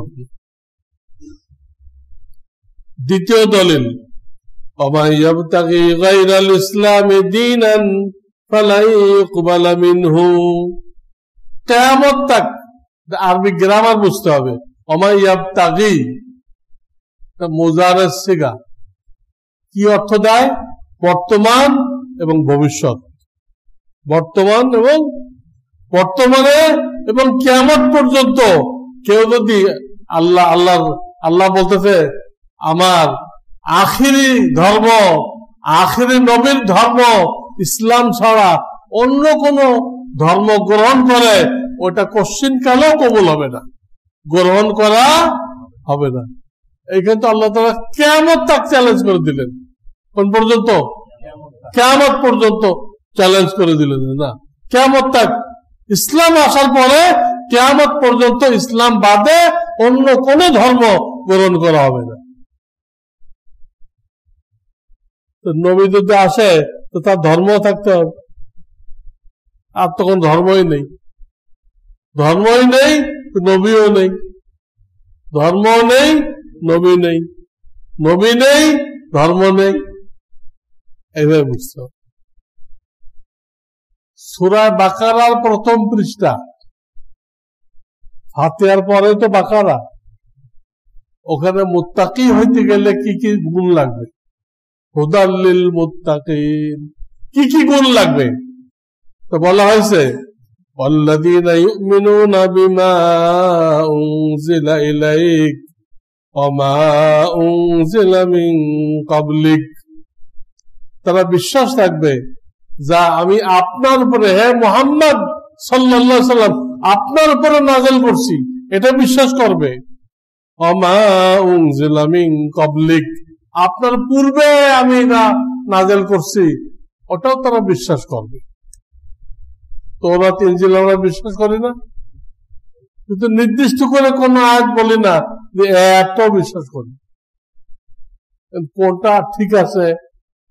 দ্বিতীয় দলিল, ওমান ইয়াবতাগি গায়রাল ইসলামি দীনান ফালাই ইউকবালা মিনহু। কিয়ামত তাক, আরবি গ্রামার বুঝতে হবে। ওমান ইয়াবতাগি মুজারের সিগা, কি অর্থ দেয়? বর্তমান এবং ভবিষ্যৎ। বর্তমান এবং বর্তমানে এবং কিয়ামত পর্যন্ত কেউ যদি আল্লাহ বলতেছে আমার আখিরি ধর্ম, আখিরি নবীর ধর্ম ইসলাম ছাড়া অন্য কোন ধর্ম গ্রহণ করে, ওটা কোশ্চিন কালেও কবুল হবে না, গ্রহণ করা হবে না। এইখানে তো আল্লাহ তাআলা কিয়ামত তাক চ্যালেঞ্জ করে দিলেন। কোন পর্যন্ত? কিয়ামত পর্যন্ত চ্যালেঞ্জ করে দিলেন না। কিয়ামত তাক, ইসলাম আসার পরে কিয়ামত পর্যন্ত ইসলাম বাদে অন্য কোন ধর্ম গ্রহণ করা হবে না। তো নবী যদি আসে তো তার ধর্ম থাকতে হবে, আর তখন ধর্মই নেই, ধর্মই নেই, নবীও নেই, ধর্মও নেই, নবী নেই, নবী নেই, ধর্ম নেই। এইভাবে বুঝতে হবে। সূরা বাকারার প্রথম পৃষ্ঠা, ফাতিহার পরে তো বাকারা, ওখানে মুত্তাকি হইতে গেলে কি কি গুণ লাগবে? হুদাল লিল মুত্তাকিন, কি কি গুণ লাগবে? তো বলা হয়েছে ওয়াল্লাযীনা ইউমিনুনা বিমা উনজিলা ইলাইক ওয়া মা উনজিলা মিন ক্বাবলিক। তারা বিশ্বাস রাখবে যা আমি আপনার উপরে, হে মুহাম্মদ সাল্লাল্লাহু আলাইহি সাল্লাম, আপনার উপরে নাযিল করছি, এটা বিশ্বাস করবে। ওয়া মা উনজিলা মিন ক্বাবলিক, আপনার পূর্বে আমি নাযিল করছি, ওটাও তারা বিশ্বাস করবে। তাওরাত ইনজিল আমরা বিশ্বাস করি না, কিন্তু নির্দিষ্ট করে কোন আয়াত বলি না যে একটাও বিশ্বাস করি। কোনটা ঠিক আছে,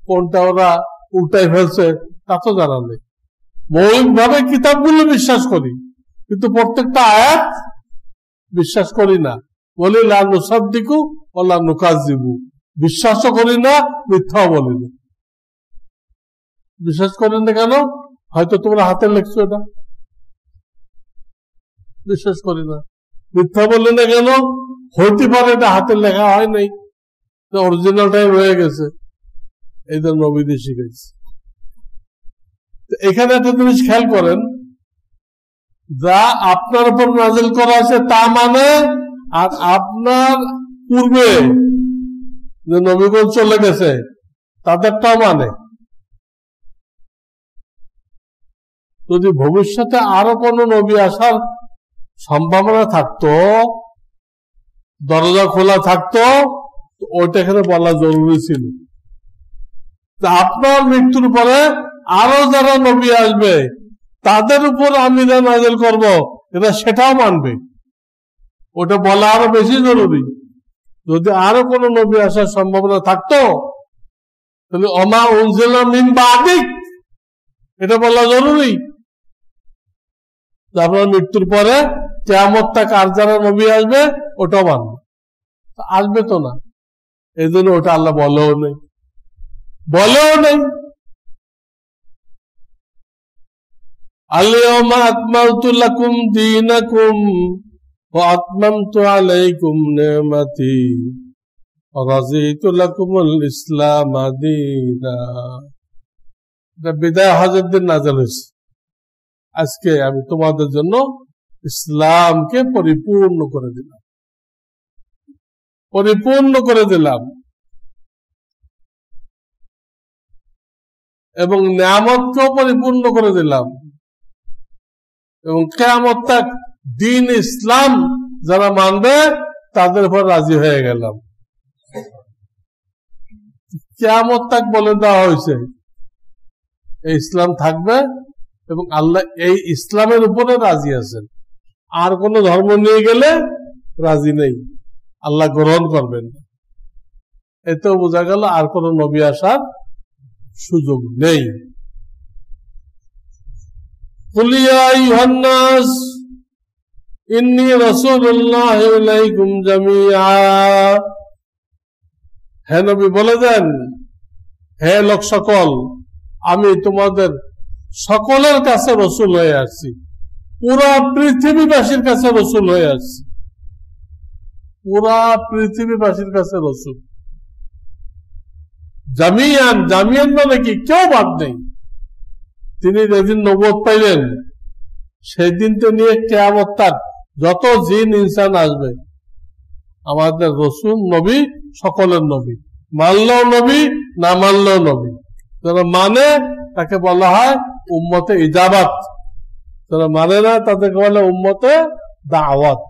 কোনটা ওরা উল্টাই ফেলছে, তা তো জানা নেই। মৌলিকভাবে কিতাবগুলো বিশ্বাস করি, কিন্তু প্রত্যেকটা আয়াত বিশ্বাস করি না। বলি লা নুসাদ্দিকু ওয়া লা নুকাজ্জিবু, বিশ্বাসও করি না, মিথ্যাও বলি না। বিশ্বাস করেন না কেন? হয়তো তোমরা হাতে লিখছো, এটা বিশ্বাস করি না। মিথ্যা বললে না কেন? হইতে পারে এটা হাতের লেখা হয় নাই, অরিজিনালটাই রয়ে গেছে, এই জন্য নবীদের শিখেছি। এখানে একটা জিনিস খেয়াল করেন, যা আপনার উপর নাযিল করা আছে তা মানে, আর আপনার পূর্বে যে নবীগণ চলে গেছে তাদেরটাও মানে। যদি ভবিষ্যতে আরো কোন নবী আসার সম্ভাবনা থাকতো, দরজা খোলা থাকতো, ওইটা এখানে বলা জরুরি ছিল। আপনার মৃত্যুর পরে আরো যারা নবী আসবে তাদের উপর আমি যা নাযিল করব, এরা সেটাও মানবে, ওটা বলা আরো বেশি জরুরি। যদি আরো কোন নবী আসার সম্ভাবনা থাকতো তাহলে ওমা উনজিলা মিন বাদিক এটা বলা জরুরি। আপনার মৃত্যুর পরে কিয়ামত তক আর যারা নবী আসবে ওটাও মানবে, আসবে তো না, এই জন্য ওটা আল্লাহ বলেও নেই। আল-ইয়াওমা আকমালতু লাকুম দীনাকুম ওয়া আতমামতু আলাইকুম নি'মাতি ওয়া রাযীতু লাকুমুল ইসলাম দীনা। এটা বিদায় হজের দিন নাযিল হয়েছে। আজকে আমি তোমাদের জন্য ইসলামকে পরিপূর্ণ করে দিলাম এবং নিয়ামতকেও পরিপূর্ণ করে দিলাম, এবং কিয়ামত তক দ্বীন ইসলাম যারা মানবে তাদের উপর রাজি হয়ে গেলাম। কিয়ামত তক বলে দেওয়া হয়েছে এই ইসলাম থাকবে এবং আল্লাহ এই ইসলামের উপরে রাজি আছেন। আর কোন ধর্ম নিয়ে গেলে রাজি নেই, আল্লাহ গ্রহণ করবেন না। এতেও বোঝা গেল আর কোন নবী আসার সুযোগ নেই। কুল ইয়া আইয়ুহান নাস ইন্নী রাসূলুল্লাহি ইলাইকুম জামিআ, হে নবী বলে দেন, হে লোক সকল, আমি তোমাদের সকলের কাছে রসুল হয়ে আসছি, পুরা পৃথিবীবাসীর কাছে রসুল হয়ে আসছি, পুরা পৃথিবীবাসীর কাছে রসুল। জামিয়ান, জামিয়ান মানে কি? কেউ বাদ নেই। তিনি যেদিন নবুয়ত পাইলেন সেদিন তো নিয়ে কিয়ামত তক যত জিন ইনসান আসবে আমাদের রসুল নবী, সকলের নবী, মানলেও নবী, না মানলেও নবী। যারা মানে তাকে বলা হয় উম্মতে ইজাবাত, যারা মানে না তাদেরকে বলে উম্মতে দাওয়াত।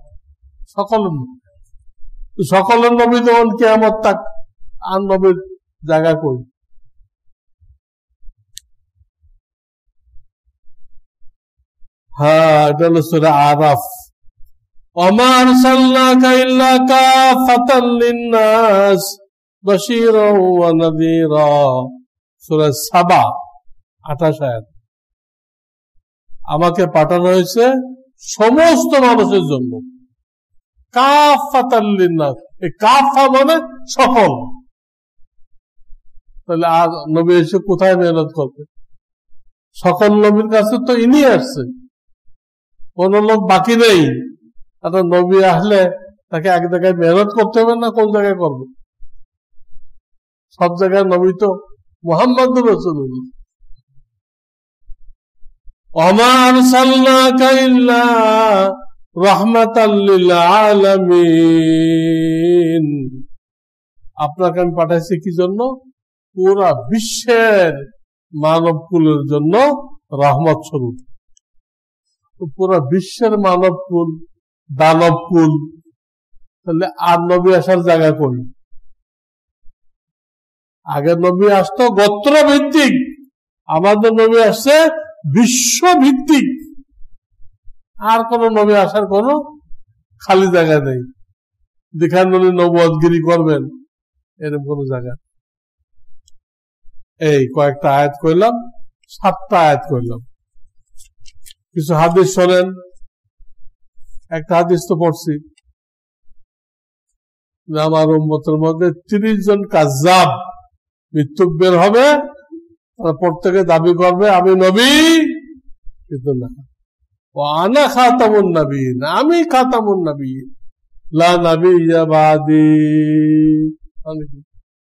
সকলের নবী যখন কিয়ামত তক, আর নবীর জায়গা কই? হ্যাঁ, এটা হলো সূরা আরাফ। ওমা আরসালনাকা ইল্লা কাফাতাল লিন-নাস বাশীরাও ওয়া নাযীরা, সূরা সাবা 28 আয়াত। আমাকে পাঠানো হয়েছে সমস্ত মানুষের জন্য, কাফাতাল লিন-নাস। এই কাফা মানে সকল। তাহলে আর নবী এসে কোথায় মেহনত করবে? সকল নবীর কাছে তো ইনি আসছে, কোন লোক বাকি নেই। একটা নবী আসলে তাকে এক জায়গায় মেহনত করতে হবে না, কোন জায়গায় করবে? সব জায়গায় নবী তো মুহাম্মদুর রাসূলুল্লাহ। ওমা আরসালনাকা ইল্লা রাহমাতাল লিল আলামিন, আপনাকে আমি পাঠাইছি কি জন্য? পুরা বিশ্বের মানব কুলের জন্য রহমত স্বরূপ। পুরা বিশ্বের মানব কুল, দানব কুল, তাহলে আর নবী আসার জায়গা কই? আগের নবী আসতো গোত্র ভিত্তিক, আমাদের নবী আসছে বিশ্বভিত্তিক। আর কোন নবী আসার কোন খালি জায়গা নেই, যেখানে উনি নবুয়তগিরি করবেন এরকম কোন জায়গা। এই কয়েকটা আয়াত কইলাম, 7টা আয়াত কইলাম। কিছু হাদিস শোনেন। একটা হাদিস তো পড়ছি, আমার উম্মতের মধ্যে 30 জন কাজ্জাব মৃত্যুক বের হবে, তারা প্রত্যেকে দাবি করবে আমি নবী, কিন্তু না। আনা খাতামুন নবীন, আমি খাতামুন নবীন, লা নবিয়্যা বাদি,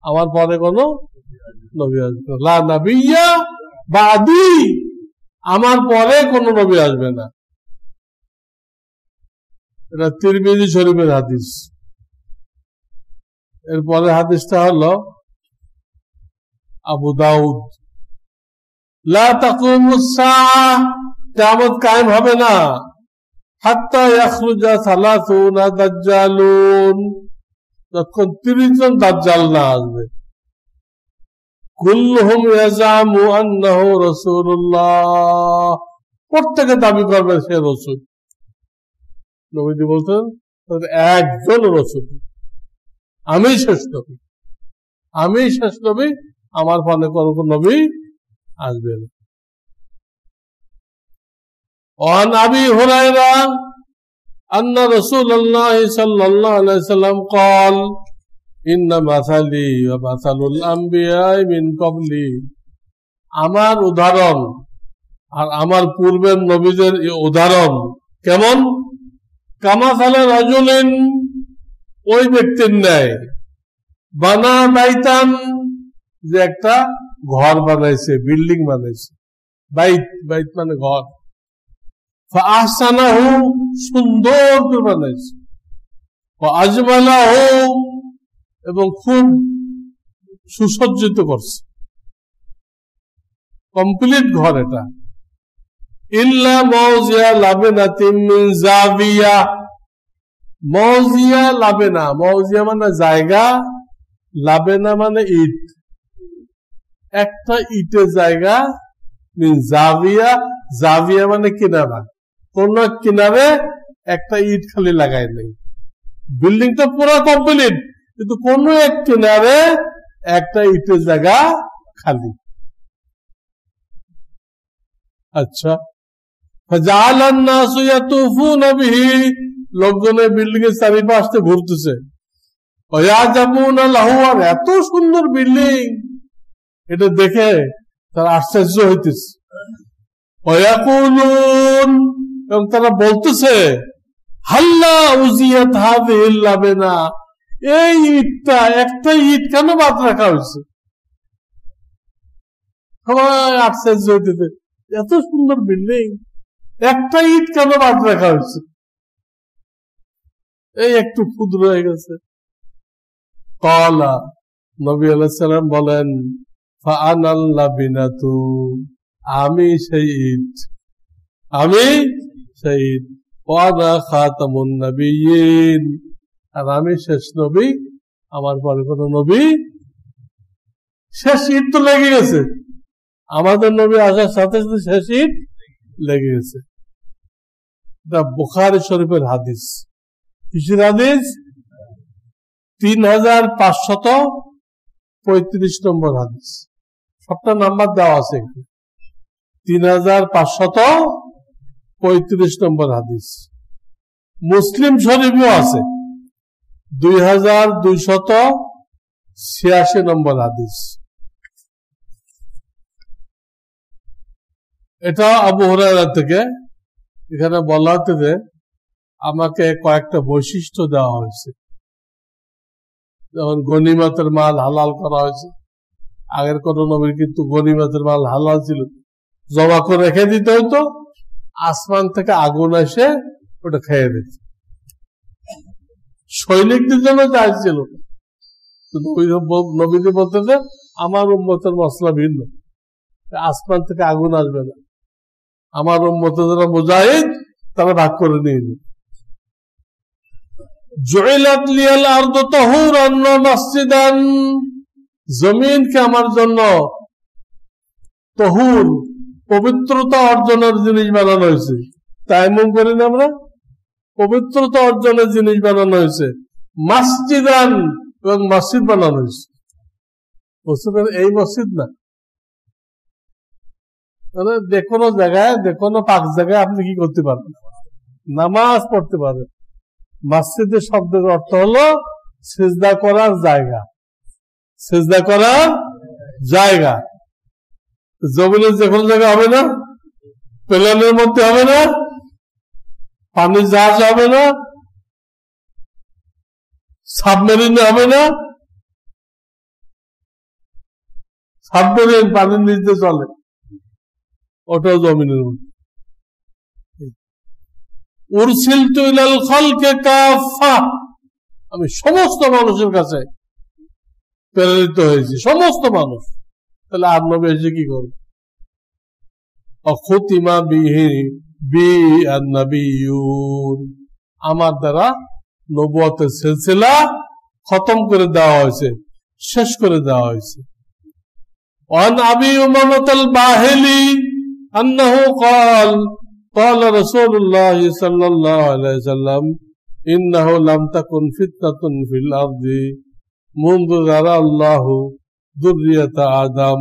আমার পরে কোন নবী আসবে না। লা নবিয়্যা বাদি, আমার পরে কোন নবী আসবে না। এটা তিরমিজি শরীফের হাদিস। এরপরে হাদিসটা হলো আবু দাউদ, লা তাকুমুস সাআহ, কিয়ামত কায়েম হবে না, হাত্তা ইয়াখরুজা সালাসুনা দাজ্জালুন, যখন 30 জন দাজ্জাল না আসবে। কুল্লুহুম ইয়াজামু আন্নাহু রাসূলুল্লাহ, প্রত্যেকে দাবি করবে সে রাসূল। নবীজি বলতেন একজন রাসূল, আমি শেষ নবী, আমি শেষ নবী, আমার পরে কোনো নবী আসবে না। وعن أبي هريرة أن رسول الله صلى الله عليه وسلم قال إن مثلي ومثل الأنبياء من قبلي, আমার উদাহরণ আর আমার পূর্বের নবীদের উদাহরণ কেমন? কামাসালে রাজুলিন, ওই ব্যক্তির ন্যায়, বানা বাইতান, যে একটা ঘর বানাইছে, বিল্ডিং বানাইছে, বাইত, বাইত মানে ঘর, ফাহসানাহু, সুন্দর করে বানাইছে, আজমালাহু, এবং খুব সুসজ্জিত করছে, কমপ্লিট ঘর এটা। ইল্লা মাউজিয়া লাবেনাতিন মিন জাবিয়া, মাউজিয়া লাবেনা, মাউজিয়া মানে জায়গা, লাবেনা মানে ইট, একটা ইটের জায়গা, মিন জাবিয়া, জাবিয়া মানে কিনারা, কোন কিনারে একটা ইট খালি লাগাই নেই, বিল্ডিংটা পুরো কমপ্লিট, কিন্তু কোন এক কিনারে একটা ইটের জায়গা খালি। আচ্ছা, ফাজালান নাসু ইয়াতুফুনা বিহি, লোকজনে বিল্ডিং এর চারিপাশে ঘুরতেছে, ওয়ায়াজাবুনা লাহু, আর এত সুন্দর বিল্ডিং, এটা দেখে তারা আশ্চর্য হইতেছে, ওয়ায়াকুলুন, এবং তারা বলতেছে, হাল্লা উজিয়াত হাযিহিল লাবেনা, এই ইটটা, একটা ইট কেন বাদ রাখা হয়েছে? সবাই আশ্চর্য হইতেছে, এত সুন্দর বিল্ডিং, একটা ইট কেন বাদ রাখা হয়েছে? এই একটু ক্ষুদ্র হয়ে গেছে। ক্বালা, নবী আলাইহিস সালাম বলেন, ফাআনাল লাবিনাতু, আমি সেই ইট, আমি সেই ইট, ওয়ানা খাতামুন নবিয়্যিন, আর আমি শেষ নবী, আমার পরে কোন নবী, শেষ ইট তো লেগে গেছে, আমাদের নবী আসার সাথে সাথে শেষ ইট লেগে গেছে। এটা বুখারী শরীফের হাদিস। কিসের হাদিস? 3535 নম্বর হাদিস, সবটা নাম্বার দেওয়া আছে, 3535 নম্বর হাদিস। মুসলিম শরীফও আছে 2286 নম্বর হাদিস। এটা আবু হুরায়রা থেকে। এখানে বলা হচ্ছে যে আমাকে কয়েকটা বৈশিষ্ট্য দেওয়া হয়েছে, যেমন গনিমতের মাল হালাল করা হয়েছে। আগের কোন নবীর কিন্তু গনিমতের মাল হালাল ছিল, জমা করে রেখে দিতে হতো, আসমান থেকে আগুন এসে ওটা খেয়ে দিত। সৈনিকদের জন্য চাই ছিল, নবীজি বলতেছে আমার উম্মতের মসলা ভিন্ন, আসমান থেকে আগুন আসবে না, আমার উম্মতের যারা মুজাহিদ তারা ভাগ করে নিয়ে যাবে। জুইলাত লিয়াল আরদু তাহুরান ওয়া মাসজিদান, জমিনকে আমার জন্য তহুর, পবিত্রতা অর্জনের জিনিস বানানো হয়েছে। তায়াম্মুম করি না আমরা, পবিত্রতা অর্জনের জিনিস বানানো হয়েছে। মসজিদান, এবং মসজিদ বানানো হয়েছে। এই মসজিদ না, যে কোনো জায়গায়, যে কোনো পাক জায়গায় আপনি কি করতে পারবেন? নামাজ পড়তে পারবেন। মসজিদের শব্দের অর্থ হলো সিজদা করার জায়গা, সিজদা করার জায়গা। জমিনের যে কোনো জায়গা হবে না, প্লেনের মধ্যে হবে না, পানির জাহাজ হবে না, সাবমেরিনে হবে না। সাবমেরিন পানির নিচে চলে, ওটাও জমিনের মধ্যে। উরসিলতু ইলাল খালকি কাফা, আমি সমস্ত মানুষের কাছে প্রেরিত হয়েছি, সমস্ত মানুষ। তাহলে আর নবী এসে কি করবে? খুতিমা বিহি বি আন-নবিয়্যুন, আমার দ্বারা নবুয়তের সিলসিলা খতম করে দেওয়া হয়েছে, শেষ করে দেওয়া হয়েছে। وعن أبي أمامة الباهلي أنه قال قال رسول الله صلى الله عليه وسلم إنه لم تكن فتنة في الأرض منذ ذرى الله ذرية آدم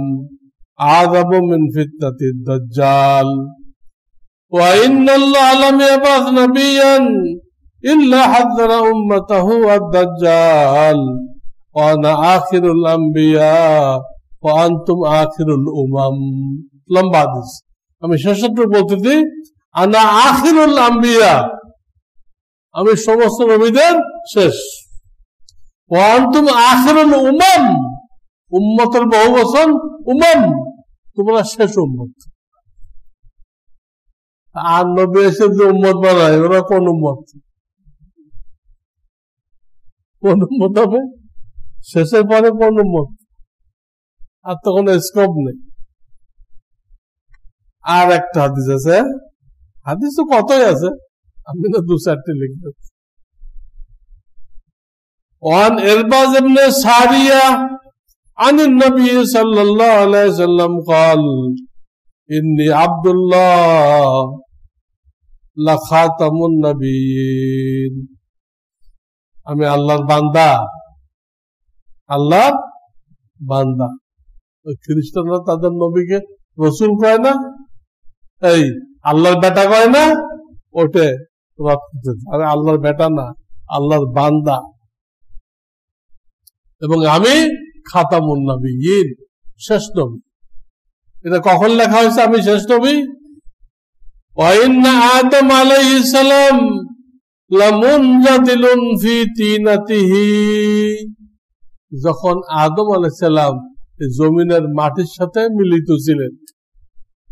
أعظم من فتنة الدجال وإن الله لم يبعث نبيا إلا حذر أمته الدجال وأنا آخر الأنبياء وأنتم آخر الأمم। লম্বা হাদিস, আমি শেষটা বলতেছি আনা আখিরুল আম্বিয়া, আমি সমস্ত নবীদের শেষ। ওয়া আনতুম আখিরুল উমাম, উম্মতের বহুবচন উমাম, তোমরা শেষ উম্মত। আর নবী এসে যে উম্মত বানায় ওরা কোন উম্মত? কোন উম্মত হবে? শেষের পরে কোন উম্মত? আর তো কোনো স্কোপ নেই। আর একটা হাদিস আছে, হাদিস তো কতই আছে, আমি না দু চারটে লিখে। ওয়ান ইরবাজ ইবনে সারিয়া عن النبي صلى الله عليه وسلم قال إني عبد الله لخاتم النبيين, আমি আল্লাহর বান্দা, আল্লাহর বান্দা। খ্রিস্টানরা তাদের নবীকে রসুল কয় না, এই আল্লাহর বেটা কয় না, ওটে আরে আল্লাহর বেটা না, আল্লাহর বান্দা। এবং আমি খাতামুন নবিয়্যিন, শেষ নবী। এটা কখন লেখা হয়েছে আমি শেষ নবী? ওয়া ইন্না আদম আলাইহিস সালাম লামুনজাদিলুন ফি তিনাতিহি, যখন আদম আলাইহিস সালাম জমিনের মাটির সাথে মিলিত ছিলেন,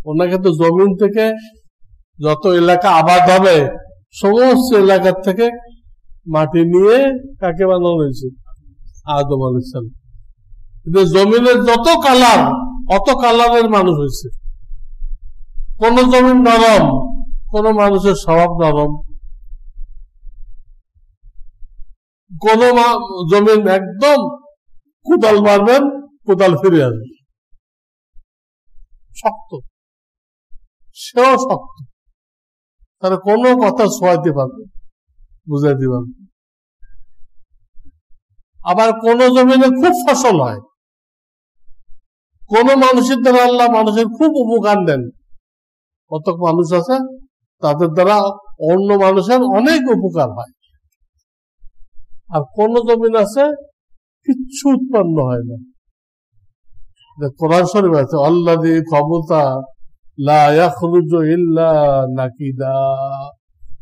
ওনাকে তো জমিন থেকে যত এলাকা আবাদ হবে সমস্ত এলাকার থেকে মাটি নিয়ে কাকে বানানো হয়েছে? আদম আলাইহিস সালাম। জমিনের যত কালার অত কালারের মানুষ হয়েছে। কোন জমিন নরম, কোন মানুষের স্বভাব নরম, কোন জমিন একদম কোদাল মারবেন কোদাল ফিরে আসবে, শক্ত, সেও শক্ত, তারা কোনো কথা শোয়াইতে পারবে, বুঝাইতে পারবে। আবার কোন জমিনে খুব ফসল হয়, কোন মানুষের দ্বারা আল্লাহ মানুষের খুব উপকার দেন, কত মানুষ আছে তাদের দ্বারা অন্য মানুষের অনেক উপকার হয়। আর কোন জমিন আছে কিচ্ছু উৎপন্ন হয় না। কোরআন শরীফ আছে আল্লাযী খাবুতা লা ইয়াখরুজু ইল্লা নাকিদা।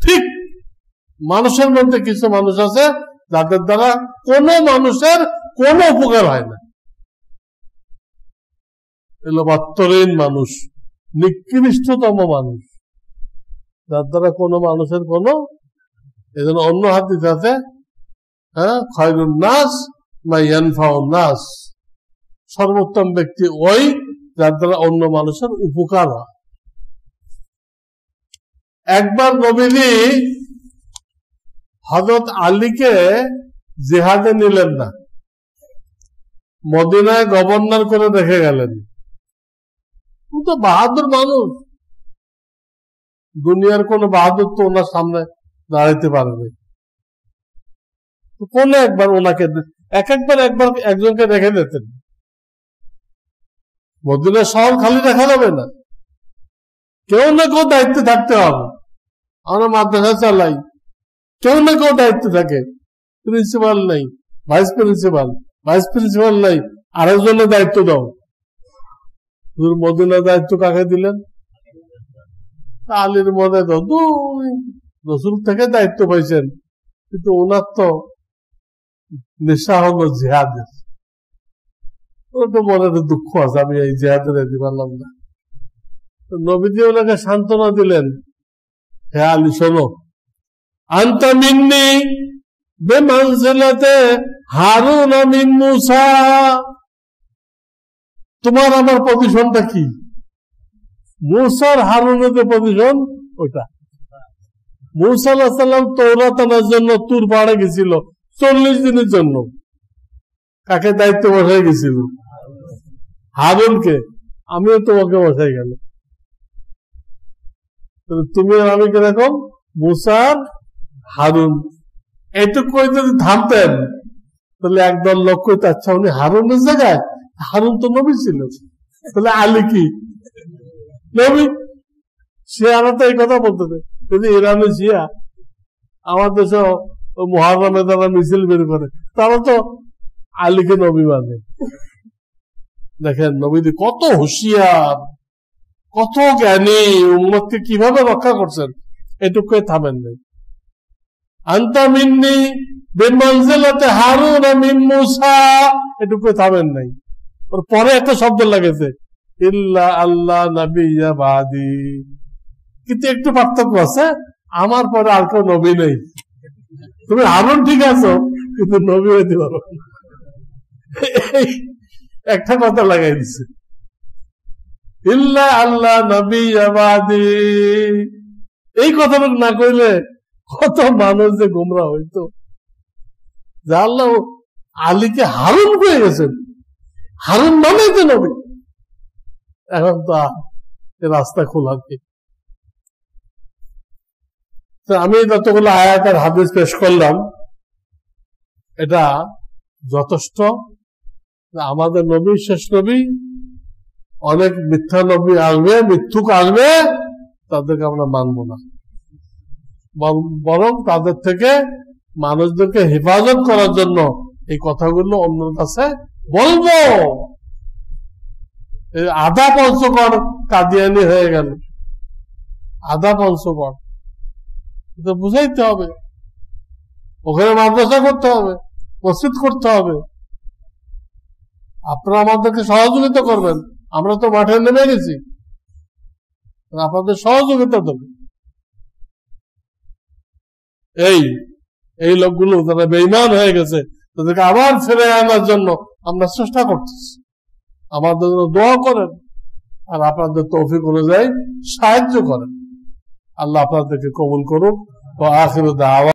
ঠিক মানুষের মধ্যে কিছু মানুষ আছে যাদের দ্বারা কোন মানুষের কোন উপকার হয় না, এগুলো বাত্তরীন মানুষ, নিকৃষ্টতম মানুষ, যার দ্বারা কোন মানুষের কোন, এজন্য অন্য হাদিস আছে খায়রুন নাস মা ইয়ানফাউন নাস, সর্বোত্তম ব্যক্তি ওই যার দ্বারা অন্য মানুষের উপকার হয়। একবার নবীজি হযরত আলীকে জিহাদে নিলেন না, মদিনায় গভর্নর করে রেখে গেলেন। তো বাহাদুর মানুষ, দুনিয়ার কোন বাহাদুর তো ওনার সামনে দাঁড়াইতে পারবে। কোন একবার ওনাকে একবার একজনকে রেখে দিতেন। মদিনার শহর খালি দেখা যাবে না, কেউ না কেউ দায়িত্বে থাকতে হবে। আমরা মাদ্রাসা চালাই, কেউ না কেউ দায়িত্ব থাকে, প্রিন্সিপাল নাই, ভাইস প্রিন্সিপাল নাই, আরেকজনের দায়িত্ব দাও। মদিনার দায়িত্ব কাকে দিলেন? আলীর মনে তো রসুল থেকে দায়িত্ব পাইছেন, কিন্তু ওনার তো নেশা হলো জিহাদের, ওটা মনে দুঃখ আছে, আমি এই জিহাদে দিতে পারলাম না। নবীজি ওনাকে সান্ত্বনা দিলেন, হে আলী শোনো, আনতা মিন্নি বিমানজিলাতে হারুন মিন মূসা, তোমার আমার পজিশনটা কি? মুসার হারুনের যে পজিশন ওটা। মুসা আলাইহিস সালাম তাওরাত আনার জন্য তুর পাহাড়ে গেছিল 40 দিনের জন্য। কাকে দায়িত্ব বসাই গেছিল? হারুনকে। আমিও তোমাকে বসাই গেল। তুমি আর আমি কিরকম? মুসার হারুন। এইটুকু যদি থামতেন তাহলে একদল লোক কইতে, আচ্ছা উনি হারুনের জায়গায়, হারুন তো নবী ছিল, তাহলে আলী কি নবী? শিয়ারা তো এই কথা বলতে, যদি ইরানি শিয়া আমার দেশে মুহররমে তারা মিছিল বের করে, তারা তো আলীকে নবী মানে। দেখেন নবীজি কত হুঁশিয়ার, কত জ্ঞানী, উম্মতকে কিভাবে রক্ষা করছেন, এটুকুই থামেন নাই। আনতা মিন্নি বিমানজিলাতে হারুন মিন মুসা, এটুকুই থামেন নাই। ওর পরে একটা শব্দ লাগেছে, ইল্লা আল্লাহ নবিয়্যা বাদি। কিন্তু একটু পার্থক্য আছে, আমার পরে আর কেউ নবী নেই। তুমি হারুন ঠিক আছো, কিন্তু নবী হইতে পারো একটা কথা লাগাই দিছে, ইল্লা আল্লাহ নবিয়্যা বাদি। এই কথাটা না কইলে কত মানুষ যে গোমরা হইতো। যা আল্লাহ আলীকে হারুন হয়ে গেছেন, হারুন মানে তো নবী। এখন তো রাস্তা খোলা কি। আমি যতগুলো আয়াত আর হাদিস পেশ করলাম, এটা যথেষ্ট। আমাদের নবী শেষ নবী, অনেক মিথ্যা নবী আসবে, মিথ্যুক আসবে, তাদেরকে আমরা মানব না, বরং তাদের থেকে মানুষদেরকে হেফাজত করার জন্য এই কথাগুলো অন্যের কাছে বলবো। আধা পঞ্চগড় কাদিয়ানি হয়ে গেল, আধা পঞ্চগড়, এটা বুঝাইতে হবে। ওখানে মাদ্রাসা করতে হবে, মসজিদ করতে হবে। আপনারা আমাদেরকে সহযোগিতা করবেন, আমরা তো মাঠে নেমে গেছি, আপনাদের সহযোগিতা দেবে। এই লোকগুলো যারা বেঈমান হয়ে গেছে, তাদেরকে আবার ফিরে আনার জন্য আমরা চেষ্টা করতেছি। আমাদের জন্য দোয়া করেন, আর আপনাদের তৌফিক অনুযায়ী সাহায্য করেন। আল্লাহ আপনাদেরকে কবুল করুন। আখিরু দাওয়া।